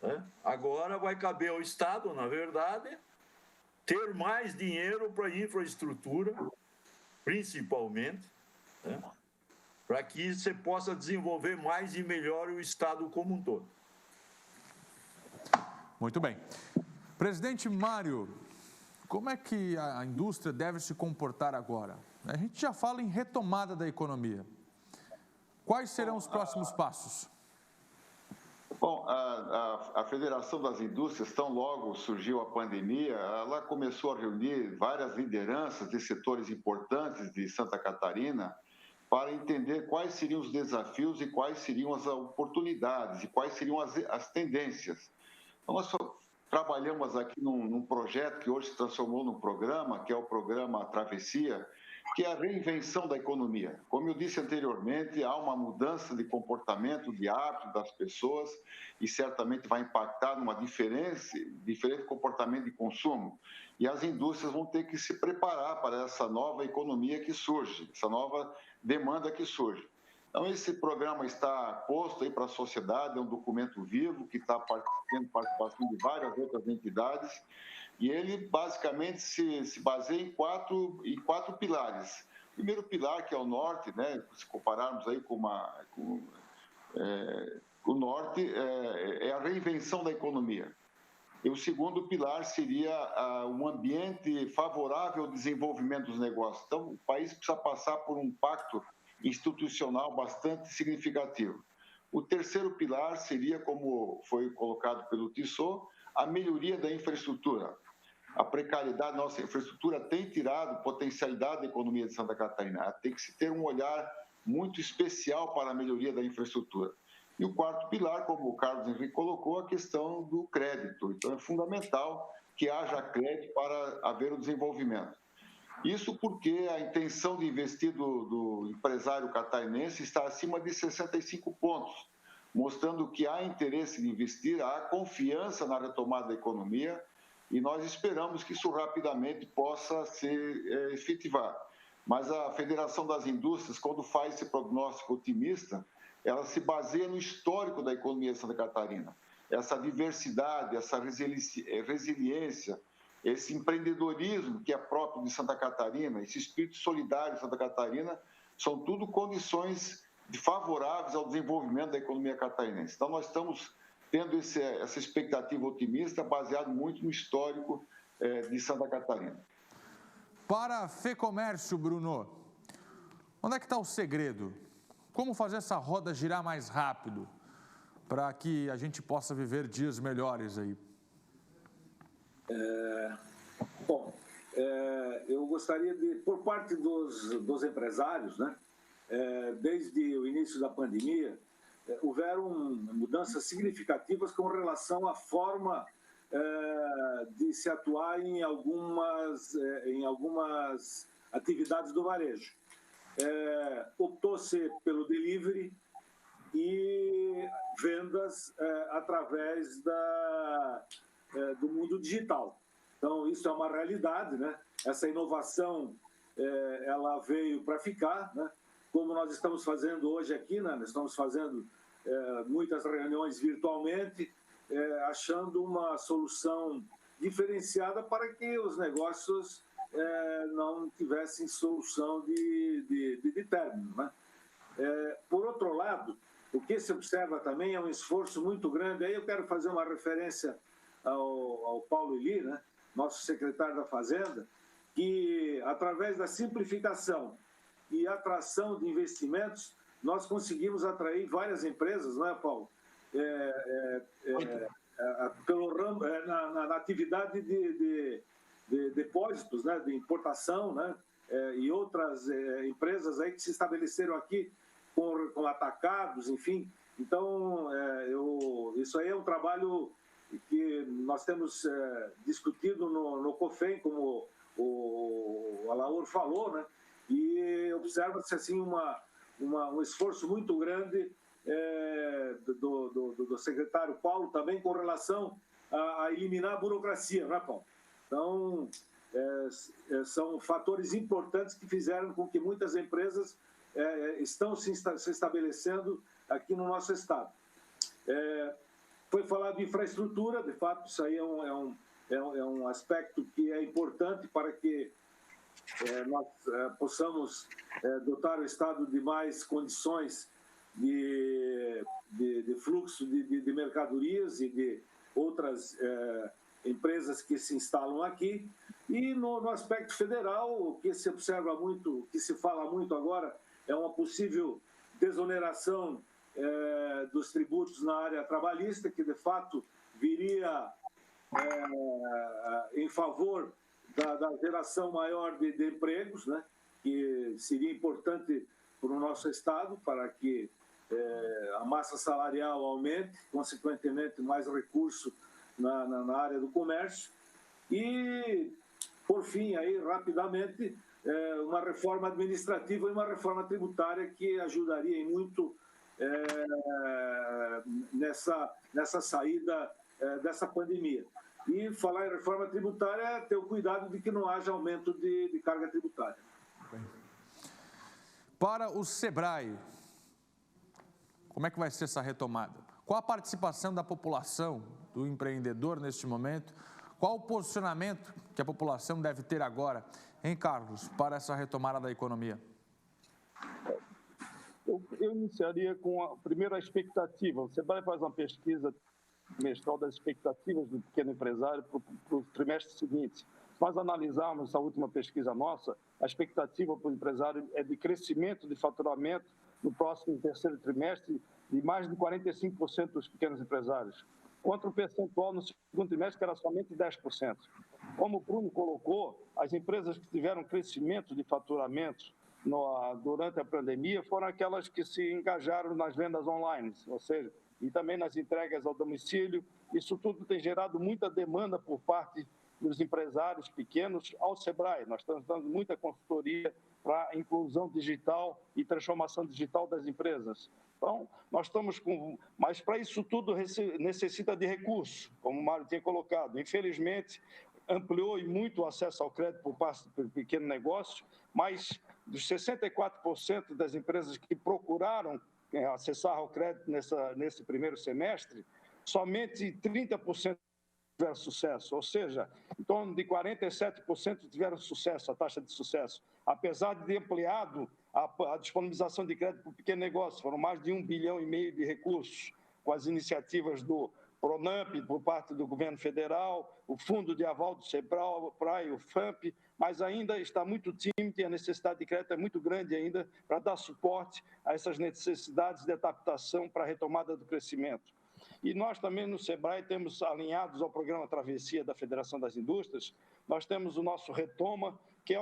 Né? Agora vai caber ao Estado, na verdade, ter mais dinheiro para infraestrutura, principalmente, né? Para que você possa desenvolver mais e melhor o Estado como um todo. Muito bem. Presidente Mário, como é que a indústria deve se comportar agora? A gente já fala em retomada da economia. Quais serão os próximos passos? Bom, a Federação das Indústrias, tão logo surgiu a pandemia, ela começou a reunir várias lideranças de setores importantes de Santa Catarina para entender quais seriam os desafios e quais seriam as oportunidades e quais seriam as tendências. Então, nós trabalhamos aqui num projeto que hoje se transformou num programa, que é o programa Travessia, que é a reinvenção da economia. Como eu disse anteriormente, há uma mudança de comportamento, de hábito das pessoas e certamente vai impactar numa diferente comportamento de consumo. E as indústrias vão ter que se preparar para essa nova economia que surge, essa nova demanda que surge. Então, esse programa está posto aí para a sociedade, é um documento vivo que está tendo participação de várias outras entidades, e ele basicamente se baseia em quatro pilares. O primeiro pilar, que é o norte, né, se compararmos aí com o norte, é a reinvenção da economia. E o segundo pilar seria um ambiente favorável ao desenvolvimento dos negócios. Então, o país precisa passar por um pacto institucional bastante significativo. O terceiro pilar seria, como foi colocado pelo Tissot, a melhoria da infraestrutura. A precariedade da nossa infraestrutura tem tirado potencialidade da economia de Santa Catarina. Tem que se ter um olhar muito especial para a melhoria da infraestrutura. E o quarto pilar, como o Carlos Henrique colocou, a questão do crédito. Então, é fundamental que haja crédito para haver o desenvolvimento. Isso porque a intenção de investir do empresário catarinense está acima de 65 pontos, mostrando que há interesse de investir, há confiança na retomada da economia e nós esperamos que isso rapidamente possa se efetivar. Mas a Federação das Indústrias, quando faz esse prognóstico otimista, ela se baseia no histórico da economia de Santa Catarina. Essa diversidade, essa resiliência, esse empreendedorismo que é próprio de Santa Catarina, esse espírito solidário de Santa Catarina, são tudo condições favoráveis ao desenvolvimento da economia catarinense. Então, nós estamos tendo essa expectativa otimista baseado muito no histórico de Santa Catarina. Para a FEComércio, Bruno, onde é que está o segredo? Como fazer essa roda girar mais rápido para que a gente possa viver dias melhores aí? Eu gostaria de, por parte dos empresários, né, desde o início da pandemia, houveram mudanças significativas com relação à forma de se atuar em algumas atividades do varejo. Optou-se pelo delivery e vendas através do mundo digital. Então, isso é uma realidade, né? Essa inovação, ela veio para ficar, né? Como nós estamos fazendo hoje aqui, né? Nós estamos fazendo muitas reuniões virtualmente, achando uma solução diferenciada para que os negócios não tivessem solução de término, né? Por outro lado, o que se observa também é um esforço muito grande. Aí eu quero fazer uma referência ao Paulo Eli, né, nosso secretário da Fazenda, que através da simplificação e atração de investimentos, nós conseguimos atrair várias empresas, não é, Paulo? Pelo ramo, na atividade de depósitos, né, de importação, né, e outras empresas aí que se estabeleceram aqui com atacados, enfim. Então, isso aí é um trabalho que nós temos discutido no COFEM, como o Alaor falou, né? E observa-se assim um esforço muito grande do secretário Paulo também com relação a eliminar a burocracia, né, Paulo? Então, são fatores importantes que fizeram com que muitas empresas estão se estabelecendo aqui no nosso estado. Foi falado de infraestrutura, de fato, isso aí é um aspecto que é importante para que nós possamos dotar o estado de mais condições de fluxo de mercadorias e de outras empresas que se instalam aqui. E no aspecto federal, o que se observa muito, o que se fala muito agora, é uma possível desoneração dos tributos na área trabalhista, que de fato viria em favor da geração maior de empregos, né? Que seria importante para o nosso estado, para que a massa salarial aumente, consequentemente mais recurso na área do comércio. E, por fim, aí rapidamente, uma reforma administrativa e uma reforma tributária que ajudaria muito nessa saída dessa pandemia. E falar em reforma tributária é ter o cuidado de que não haja aumento de carga tributária. Para o SEBRAE, como é que vai ser essa retomada? Qual a participação da população, do empreendedor neste momento? Qual o posicionamento que a população deve ter agora, hein, Carlos, para essa retomada da economia? Eu iniciaria com a primeira expectativa. O SEBRAE faz uma pesquisa mestral das expectativas do pequeno empresário para o trimestre seguinte. Nós analisarmos essa última pesquisa nossa, a expectativa para o empresário é de crescimento de faturamento no próximo terceiro trimestre de mais de 45% dos pequenos empresários, contra o percentual no segundo trimestre que era somente 10%. Como o Bruno colocou, as empresas que tiveram crescimento de faturamento durante a pandemia foram aquelas que se engajaram nas vendas online, ou seja, e também nas entregas ao domicílio. Isso tudo tem gerado muita demanda por parte dos empresários pequenos ao SEBRAE. Nós estamos dando muita consultoria para a inclusão digital e transformação digital das empresas. Então, nós estamos com... Mas para isso tudo necessita de recursos, como o Mário tinha colocado. Infelizmente, ampliou e muito o acesso ao crédito por parte do pequeno negócio, mas dos 64% das empresas que procuraram acessar ao crédito nesse primeiro semestre, somente 30% tiveram sucesso, ou seja, em torno de 47% tiveram sucesso, a taxa de sucesso, apesar de ter ampliado a disponibilização de crédito para o pequeno negócio, foram mais de 1,5 bilhão de recursos, com as iniciativas do PRONAMP, por parte do governo federal, o Fundo de Aval do SEBRAE, o FAMP, mas ainda está muito tímido e a necessidade de crédito é muito grande ainda para dar suporte a essas necessidades de adaptação para a retomada do crescimento. E nós também no SEBRAE temos alinhados ao programa Travessia da Federação das Indústrias, nós temos o nosso Retoma, que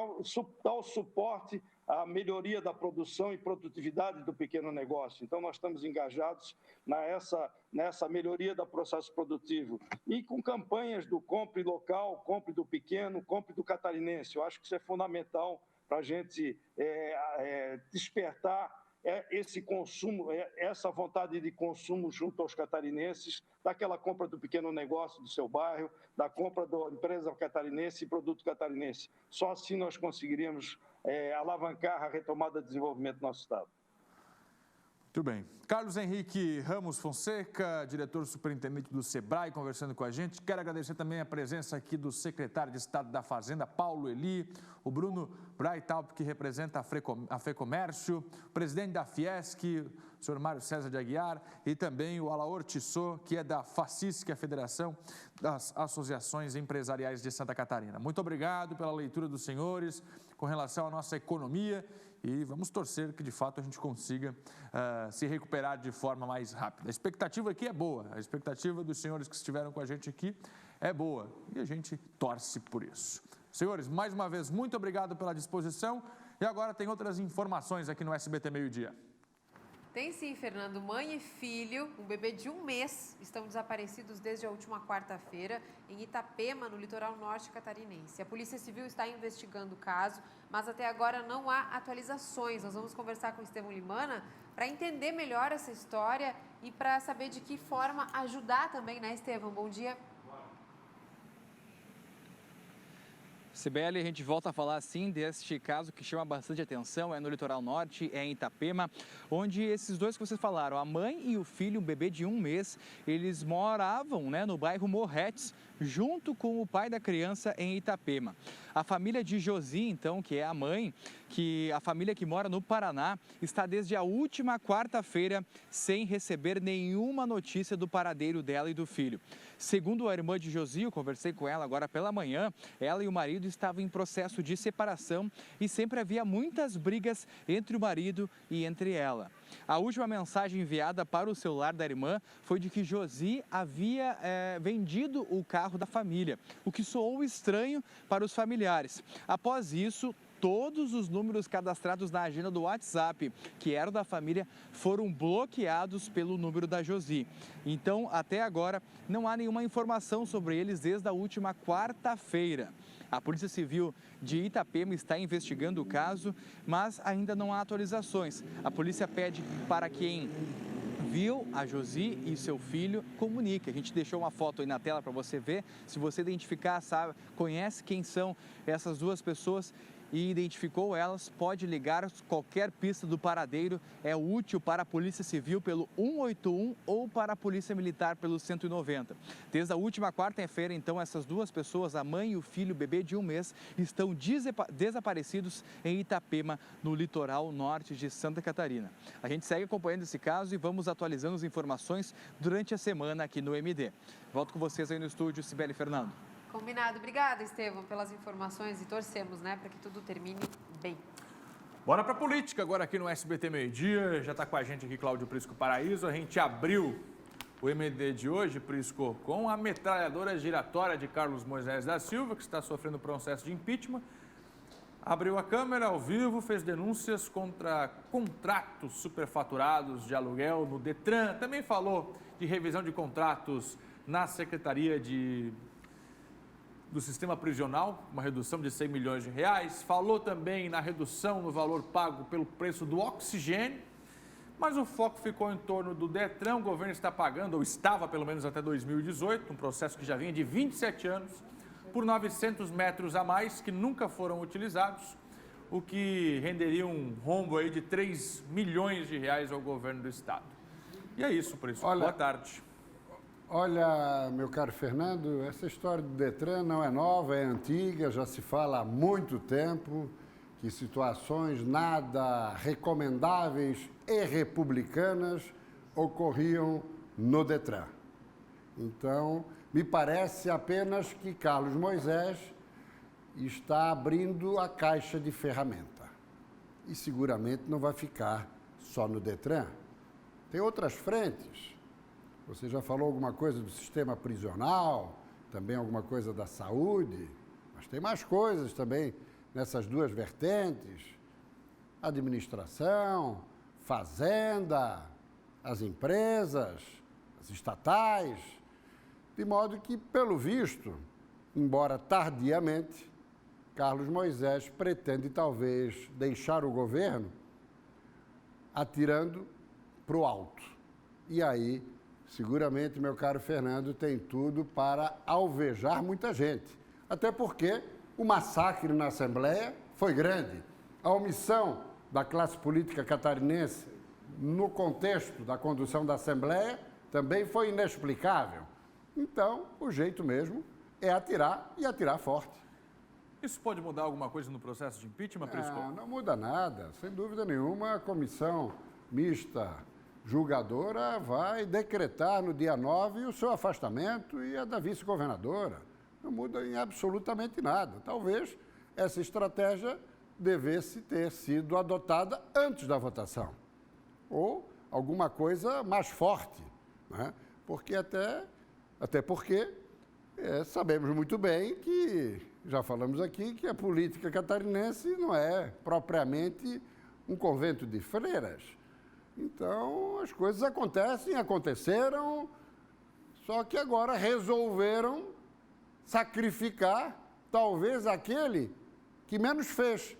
dá o suporte à melhoria da produção e produtividade do pequeno negócio. Então, nós estamos engajados nessa melhoria do processo produtivo. E com campanhas do compre local, compre do pequeno, compre do catarinense. Eu acho que isso é fundamental para a gente despertar esse consumo, essa vontade de consumo junto aos catarinenses, daquela compra do pequeno negócio do seu bairro, da compra da empresa catarinense e produto catarinense. Só assim nós conseguiríamos alavancar a retomada do desenvolvimento do nosso Estado. Muito Muito bem. Carlos Henrique Ramos Fonseca, diretor superintendente do SEBRAE, conversando com a gente. Quero agradecer também a presença aqui do secretário de Estado da Fazenda, Paulo Eli, o Bruno Breithaupt, que representa a FEComércio, o presidente da Fiesc, o senhor Mário César de Aguiar, e também o Alaor Tissot, que é da FACIS, que é a Federação das Associações Empresariais de Santa Catarina. Muito obrigado pela leitura dos senhores com relação à nossa economia e vamos torcer que, de fato, a gente consiga se recuperar de forma mais rápida. A expectativa aqui é boa, a expectativa dos senhores que estiveram com a gente aqui é boa e a gente torce por isso. Senhores, mais uma vez, muito obrigado pela disposição e agora tem outras informações aqui no SBT Meio Dia. Tem sim, Fernando. Mãe e filho, um bebê de 1 mês, estão desaparecidos desde a última quarta-feira em Itapema, no litoral norte catarinense. A Polícia Civil está investigando o caso, mas até agora não há atualizações. Nós vamos conversar com o Estevão Limana para entender melhor essa história e para saber de que forma ajudar também, né, Estevão? Bom dia. Sibeli, a gente volta a falar sim deste caso que chama bastante atenção, é no litoral norte, é em Itapema, onde esses dois que vocês falaram, a mãe e o filho, um bebê de 1 mês, eles moravam, né, no bairro Morretes, junto com o pai da criança em Itapema. A família de Josi, então, que é a mãe, a família que mora no Paraná, está desde a última quarta-feira sem receber nenhuma notícia do paradeiro dela e do filho. Segundo a irmã de Josi, eu conversei com ela agora pela manhã, ela e o marido estavam em processo de separação e sempre havia muitas brigas entre o marido e entre ela. A última mensagem enviada para o celular da irmã foi de que Josi havia vendido o carro da família, o que soou estranho para os familiares. Após isso, todos os números cadastrados na agenda do WhatsApp, que eram da família, foram bloqueados pelo número da Josi. Então, até agora, não há nenhuma informação sobre eles desde a última quarta-feira. A Polícia Civil de Itapema está investigando o caso, mas ainda não há atualizações. A polícia pede para quem viu a Josi e seu filho, comunique. A gente deixou uma foto aí na tela para você ver. Se você identificar, sabe, conhece quem são essas duas pessoas e identificou elas, pode ligar. Qualquer pista do paradeiro é útil para a Polícia Civil pelo 181 ou para a Polícia Militar pelo 190. Desde a última quarta-feira, então, essas duas pessoas, a mãe e o filho, o bebê de 1 mês, estão desaparecidos em Itapema, no litoral norte de Santa Catarina. A gente segue acompanhando esse caso e vamos atualizando as informações durante a semana aqui no MD. Volto com vocês aí no estúdio, Sibeli e Fernando. Combinado. Obrigada, Estevão, pelas informações e torcemos, né, para que tudo termine bem. Bora para a política agora aqui no SBT Meio Dia. Já está com a gente aqui Cláudio Prisco Paraíso. A gente abriu o MD de hoje, Prisco, com a metralhadora giratória de Carlos Moisés da Silva, que está sofrendo processo de impeachment. Abriu a câmera ao vivo, fez denúncias contra contratos superfaturados de aluguel no Detran. Também falou de revisão de contratos na Secretaria do Sistema Prisional, uma redução de 100 milhões de reais. Falou também na redução no valor pago pelo preço do oxigênio, mas o foco ficou em torno do Detran. O governo está pagando, ou estava pelo menos até 2018, um processo que já vinha de 27 anos, por 900 metros a mais que nunca foram utilizados, o que renderia um rombo aí de 3 milhões de reais ao governo do estado. E é isso, por isso. Boa tarde. Olha, meu caro Fernando, essa história do Detran não é nova, é antiga, já se fala há muito tempo que situações nada recomendáveis e republicanas ocorriam no Detran. Então, me parece apenas que Carlos Moisés está abrindo a caixa de ferramenta. E seguramente não vai ficar só no Detran. Tem outras frentes. Você já falou alguma coisa do sistema prisional, também alguma coisa da saúde, mas tem mais coisas também nessas duas vertentes. Administração, fazenda, as empresas, as estatais. De modo que, pelo visto, embora tardiamente, Carlos Moisés pretende talvez deixar o governo atirando para o alto. E aí, seguramente, meu caro Fernando, tem tudo para alvejar muita gente. Até porque o massacre na Assembleia foi grande. A omissão da classe política catarinense no contexto da condução da Assembleia, também foi inexplicável. Então, o jeito mesmo é atirar e atirar forte. Isso pode mudar alguma coisa no processo de impeachment, Prisco? Não muda nada. Sem dúvida nenhuma, a comissão mista julgadora vai decretar no dia 9 o seu afastamento e a da vice-governadora. Não muda em absolutamente nada. Talvez essa estratégia devesse ter sido adotada antes da votação. Ou alguma coisa mais forte, né? Porque até porque sabemos muito bem que, já falamos aqui, que a política catarinense não é propriamente um convento de freiras. Então, as coisas aconteceram, só que agora resolveram sacrificar talvez aquele que menos fez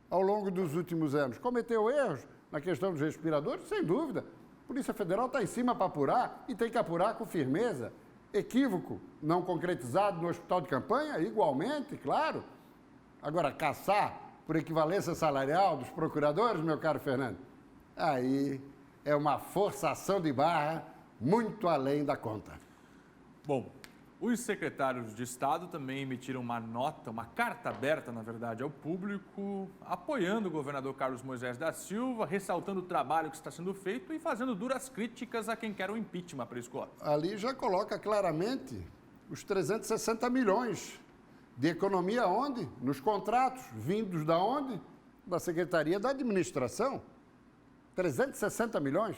ao longo dos últimos anos. Cometeu erros na questão dos respiradores, sem dúvida. A Polícia Federal está em cima para apurar e tem que apurar com firmeza. Equívoco não concretizado no hospital de campanha, igualmente, claro. Agora, caçar por equivalência salarial dos procuradores, meu caro Fernando, aí é uma forçação de barra muito além da conta. Bom, os secretários de Estado também emitiram uma nota, uma carta aberta, na verdade, ao público, apoiando o governador Carlos Moisés da Silva, ressaltando o trabalho que está sendo feito e fazendo duras críticas a quem quer o impeachment, Prisco. Ali já coloca claramente os 360 milhões de economia onde? Nos contratos, vindos da onde? Da Secretaria da Administração. 360 milhões.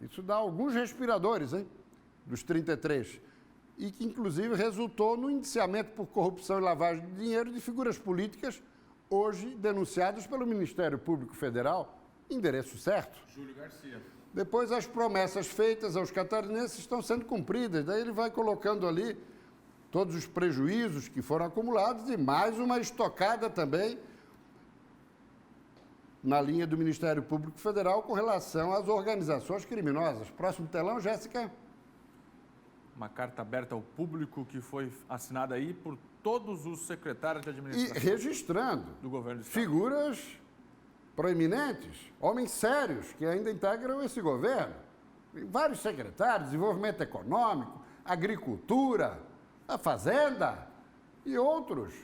Isso dá alguns respiradores, hein? Dos 33. E que, inclusive, resultou no indiciamento por corrupção e lavagem de dinheiro de figuras políticas hoje denunciadas pelo Ministério Público Federal, endereço certo. Júlio Garcia. Depois, as promessas feitas aos catarinenses estão sendo cumpridas. Daí ele vai colocando ali todos os prejuízos que foram acumulados e mais uma estocada também na linha do Ministério Público Federal com relação às organizações criminosas. Próximo telão, Jéssica. Uma carta aberta ao público que foi assinada aí por todos os secretários de administração. E registrando do governo do Estado. Figuras proeminentes, homens sérios que ainda integram esse governo. Vários secretários, desenvolvimento econômico, agricultura, a fazenda e outros.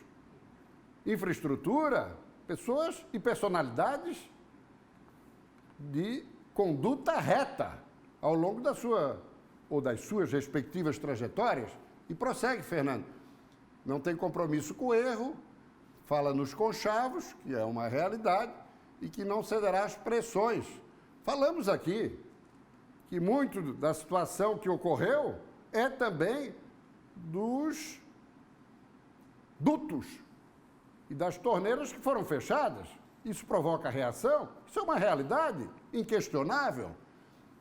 Infraestrutura, pessoas e personalidades de conduta reta ao longo da sua ou das suas respectivas trajetórias. E prossegue, Fernando. Não tem compromisso com o erro, fala nos conchavos, que é uma realidade, e que não cederá às pressões. Falamos aqui que muito da situação que ocorreu é também dos dutos e das torneiras que foram fechadas. Isso provoca reação, isso é uma realidade inquestionável.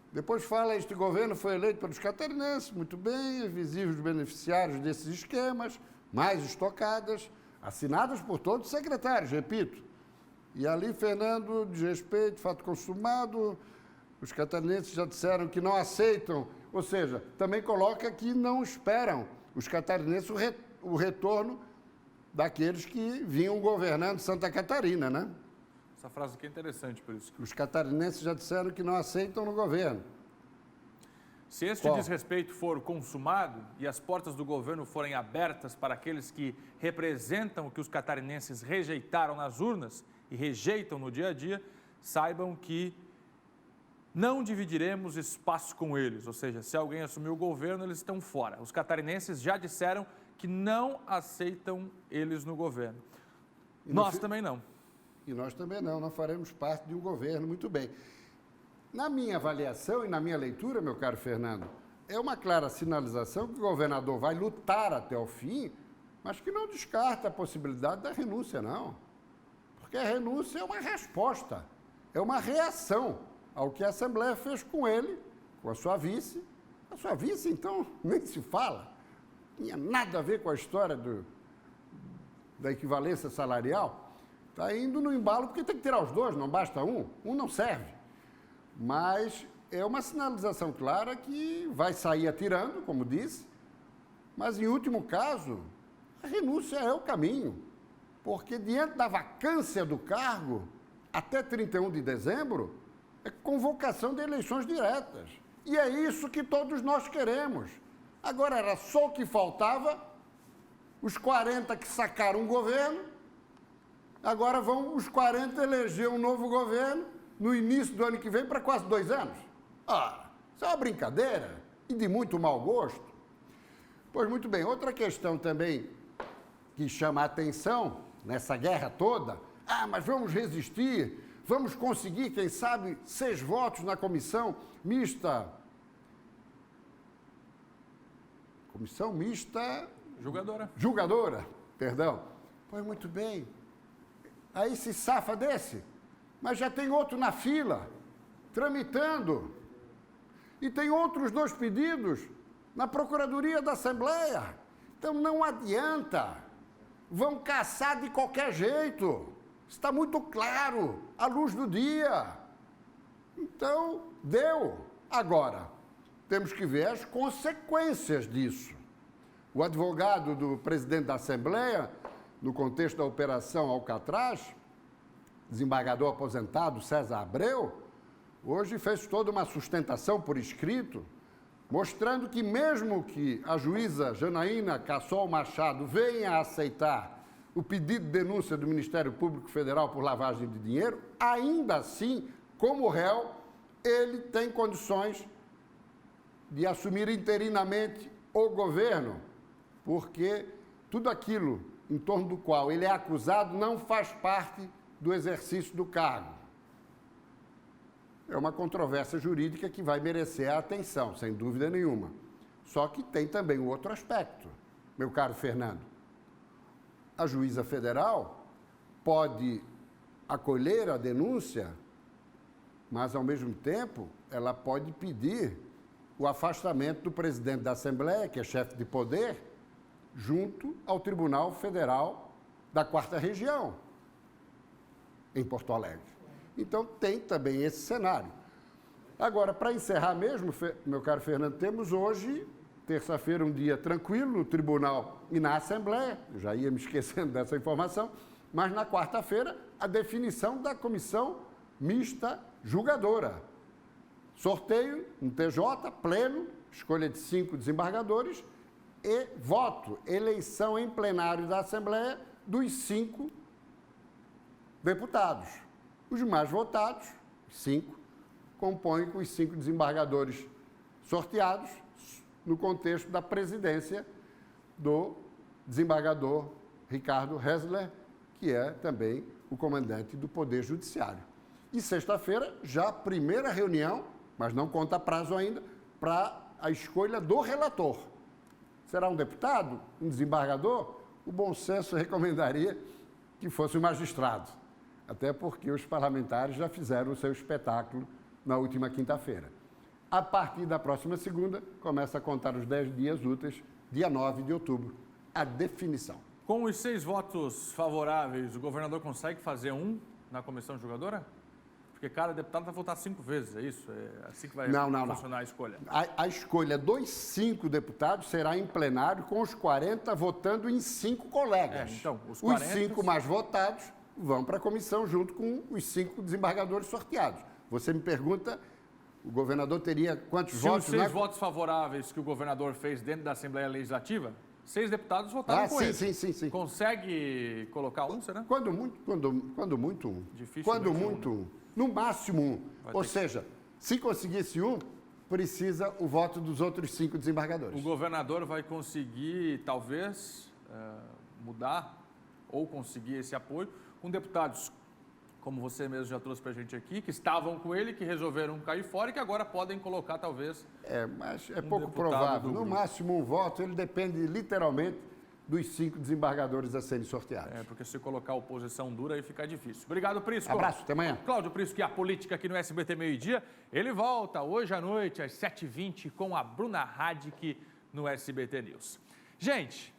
Depois fala, este governo foi eleito pelos catarinenses, muito bem, é visível os beneficiários desses esquemas, mais estocadas, assinadas por todos os secretários, repito. E ali, Fernando, desrespeito, fato consumado, os catarinenses já disseram que não aceitam, ou seja, também coloca que não esperam os catarinenses o retorno daqueles que vinham governando Santa Catarina, né? Essa frase aqui é interessante, por isso. Os catarinenses já disseram que não aceitam no governo. Se este desrespeito for consumado e as portas do governo forem abertas para aqueles que representam o que os catarinenses rejeitaram nas urnas e rejeitam no dia a dia, saibam que não dividiremos espaço com eles. Ou seja, se alguém assumir o governo, eles estão fora. Os catarinenses já disseram que não aceitam eles no governo. Nós também não. E nós também não faremos parte de um governo, muito bem. Na minha avaliação e na minha leitura, meu caro Fernando, é uma clara sinalização que o governador vai lutar até o fim, mas que não descarta a possibilidade da renúncia, não. Porque a renúncia é uma resposta, é uma reação ao que a Assembleia fez com ele, com a sua vice. A sua vice, então, nem se fala. Não tinha nada a ver com a história da equivalência salarial. Está indo no embalo porque tem que tirar os dois, não basta um. Um não serve. Mas é uma sinalização clara que vai sair atirando, como disse, mas, em último caso, a renúncia é o caminho. Porque, diante da vacância do cargo, até 31 de dezembro, É convocação de eleições diretas. E é isso que todos nós queremos. Agora, era só o que faltava, os 40 que sacaram o governo, agora vão os 40 eleger um novo governo no início do ano que vem para quase 2 anos. Isso é uma brincadeira e de muito mau gosto. Pois muito bem, outra questão também que chama a atenção nessa guerra toda, mas vamos resistir, vamos conseguir, quem sabe, 6 votos na comissão mista. Comissão mista... Julgadora, perdão. Pois muito bem. Aí se safa desse, mas já tem outro na fila, tramitando. E tem outros 2 pedidos na Procuradoria da Assembleia. Então não adianta. Vão caçar de qualquer jeito. Está muito claro, à luz do dia. Então, deu. Agora, temos que ver as consequências disso. O advogado do presidente da Assembleia, no contexto da Operação Alcatraz, desembargador aposentado César Abreu, hoje fez toda uma sustentação por escrito, mostrando que mesmo que a juíza Janaína Cassol Machado venha a aceitar o pedido de denúncia do Ministério Público Federal por lavagem de dinheiro, ainda assim, como réu, ele tem condições de assumir interinamente o governo, porque tudo aquilo em torno do qual ele é acusado não faz parte do exercício do cargo. É uma controvérsia jurídica que vai merecer a atenção, sem dúvida nenhuma. Só que tem também o outro aspecto, meu caro Fernando. A juíza federal pode acolher a denúncia, mas, ao mesmo tempo, ela pode pedir o afastamento do presidente da Assembleia, que é chefe de poder, junto ao Tribunal Federal da 4ª Região, em Porto Alegre. Então, tem também esse cenário. Agora, para encerrar mesmo, meu caro Fernando, temos hoje, terça-feira, um dia tranquilo no Tribunal e na Assembleia, eu já ia me esquecendo dessa informação, mas na quarta-feira, a definição da comissão mista julgadora. Sorteio, um TJ, pleno, escolha de 5 desembargadores e voto, eleição em plenário da Assembleia dos 5 deputados. Os mais votados, 5, compõem com os 5 desembargadores sorteados no contexto da presidência do desembargador Ricardo Ressler, que é também o comandante do Poder Judiciário. E sexta-feira, já a primeira reunião, mas não conta prazo ainda, para a escolha do relator. Será um deputado, um desembargador? O bom senso recomendaria que fosse um magistrado, até porque os parlamentares já fizeram o seu espetáculo na última quinta-feira. A partir da próxima segunda, começa a contar os 10 dias úteis, dia 9 de outubro, a definição. Com os 6 votos favoráveis, o governador consegue fazer um na comissão julgadora? Porque cada deputado vai votar 5 vezes, é isso? É assim que vai funcionar a escolha? A escolha dos 5 deputados será em plenário, com os 40 votando em 5 colegas. Então, os 5 mais votados vão para a comissão junto com os 5 desembargadores sorteados. Você me pergunta, o governador teria quantos votos? Se os 6 votos favoráveis que o governador fez dentro da Assembleia Legislativa, 6 deputados votaram com ele. Sim. Consegue colocar um, será? Quando muito um. Difícil. Quando muito um. No máximo um. Ou seja, se conseguisse um, precisa o voto dos outros 5 desembargadores. O governador vai conseguir, talvez, mudar ou conseguir esse apoio com deputados, como você mesmo já trouxe para a gente aqui, que estavam com ele, que resolveram cair fora e que agora podem colocar, talvez... Mas é pouco provável. No máximo um voto, ele depende literalmente dos 5 desembargadores a serem sorteados. Porque se colocar oposição dura, aí fica difícil. Obrigado, Prisco. Abraço, até amanhã. Cláudio Prisco, e a política aqui no SBT Meio-Dia. Ele volta hoje à noite, às 7h20, com a Bruna Radic no SBT News. Gente,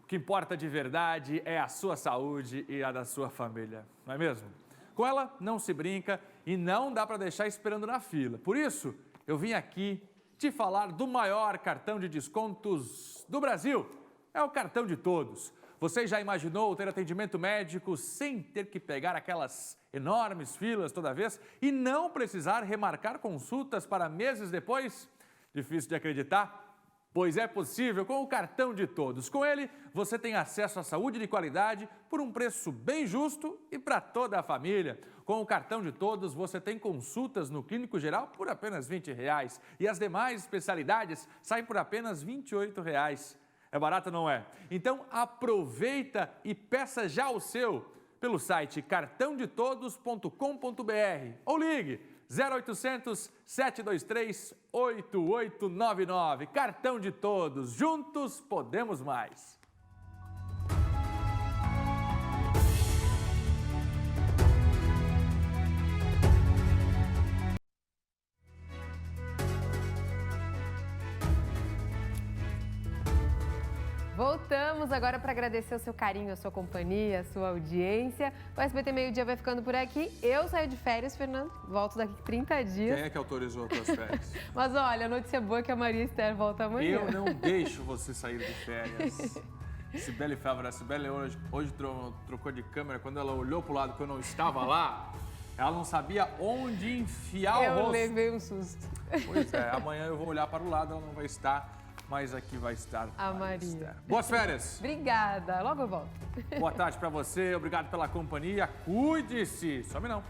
o que importa de verdade é a sua saúde e a da sua família, não é mesmo? Com ela não se brinca e não dá para deixar esperando na fila. Por isso, eu vim aqui te falar do maior cartão de descontos do Brasil. É o cartão de todos. Você já imaginou ter atendimento médico sem ter que pegar aquelas enormes filas toda vez e não precisar remarcar consultas para meses depois? Difícil de acreditar? Pois é possível com o Cartão de Todos. Com ele, você tem acesso à saúde de qualidade por um preço bem justo e para toda a família. Com o Cartão de Todos, você tem consultas no Clínico Geral por apenas R$ 20 e as demais especialidades saem por apenas R$ 28. É barato, não é? Então aproveita e peça já o seu pelo site cartãodetodos.com.br ou ligue 0800 723 8899. Cartão de Todos, juntos podemos mais. Voltamos agora para agradecer o seu carinho, a sua companhia, a sua audiência. O SBT Meio Dia vai ficando por aqui. Eu saio de férias, Fernando. Volto daqui 30 dias. Quem é que autorizou as tuas férias? Mas olha, a notícia boa é que a Maria Esther volta amanhã. Eu não deixo você sair de férias. Sibeli Fávora, a Sibeli hoje trocou de câmera. Quando ela olhou para o lado que eu não estava lá, ela não sabia onde enfiar o rosto. Eu levei um susto. Pois é, amanhã eu vou olhar para o lado, ela não vai estar. Mas aqui vai estar a Maria. Boas férias. Obrigada. Logo eu volto. Boa tarde para você. Obrigado pela companhia. Cuide-se. Some não.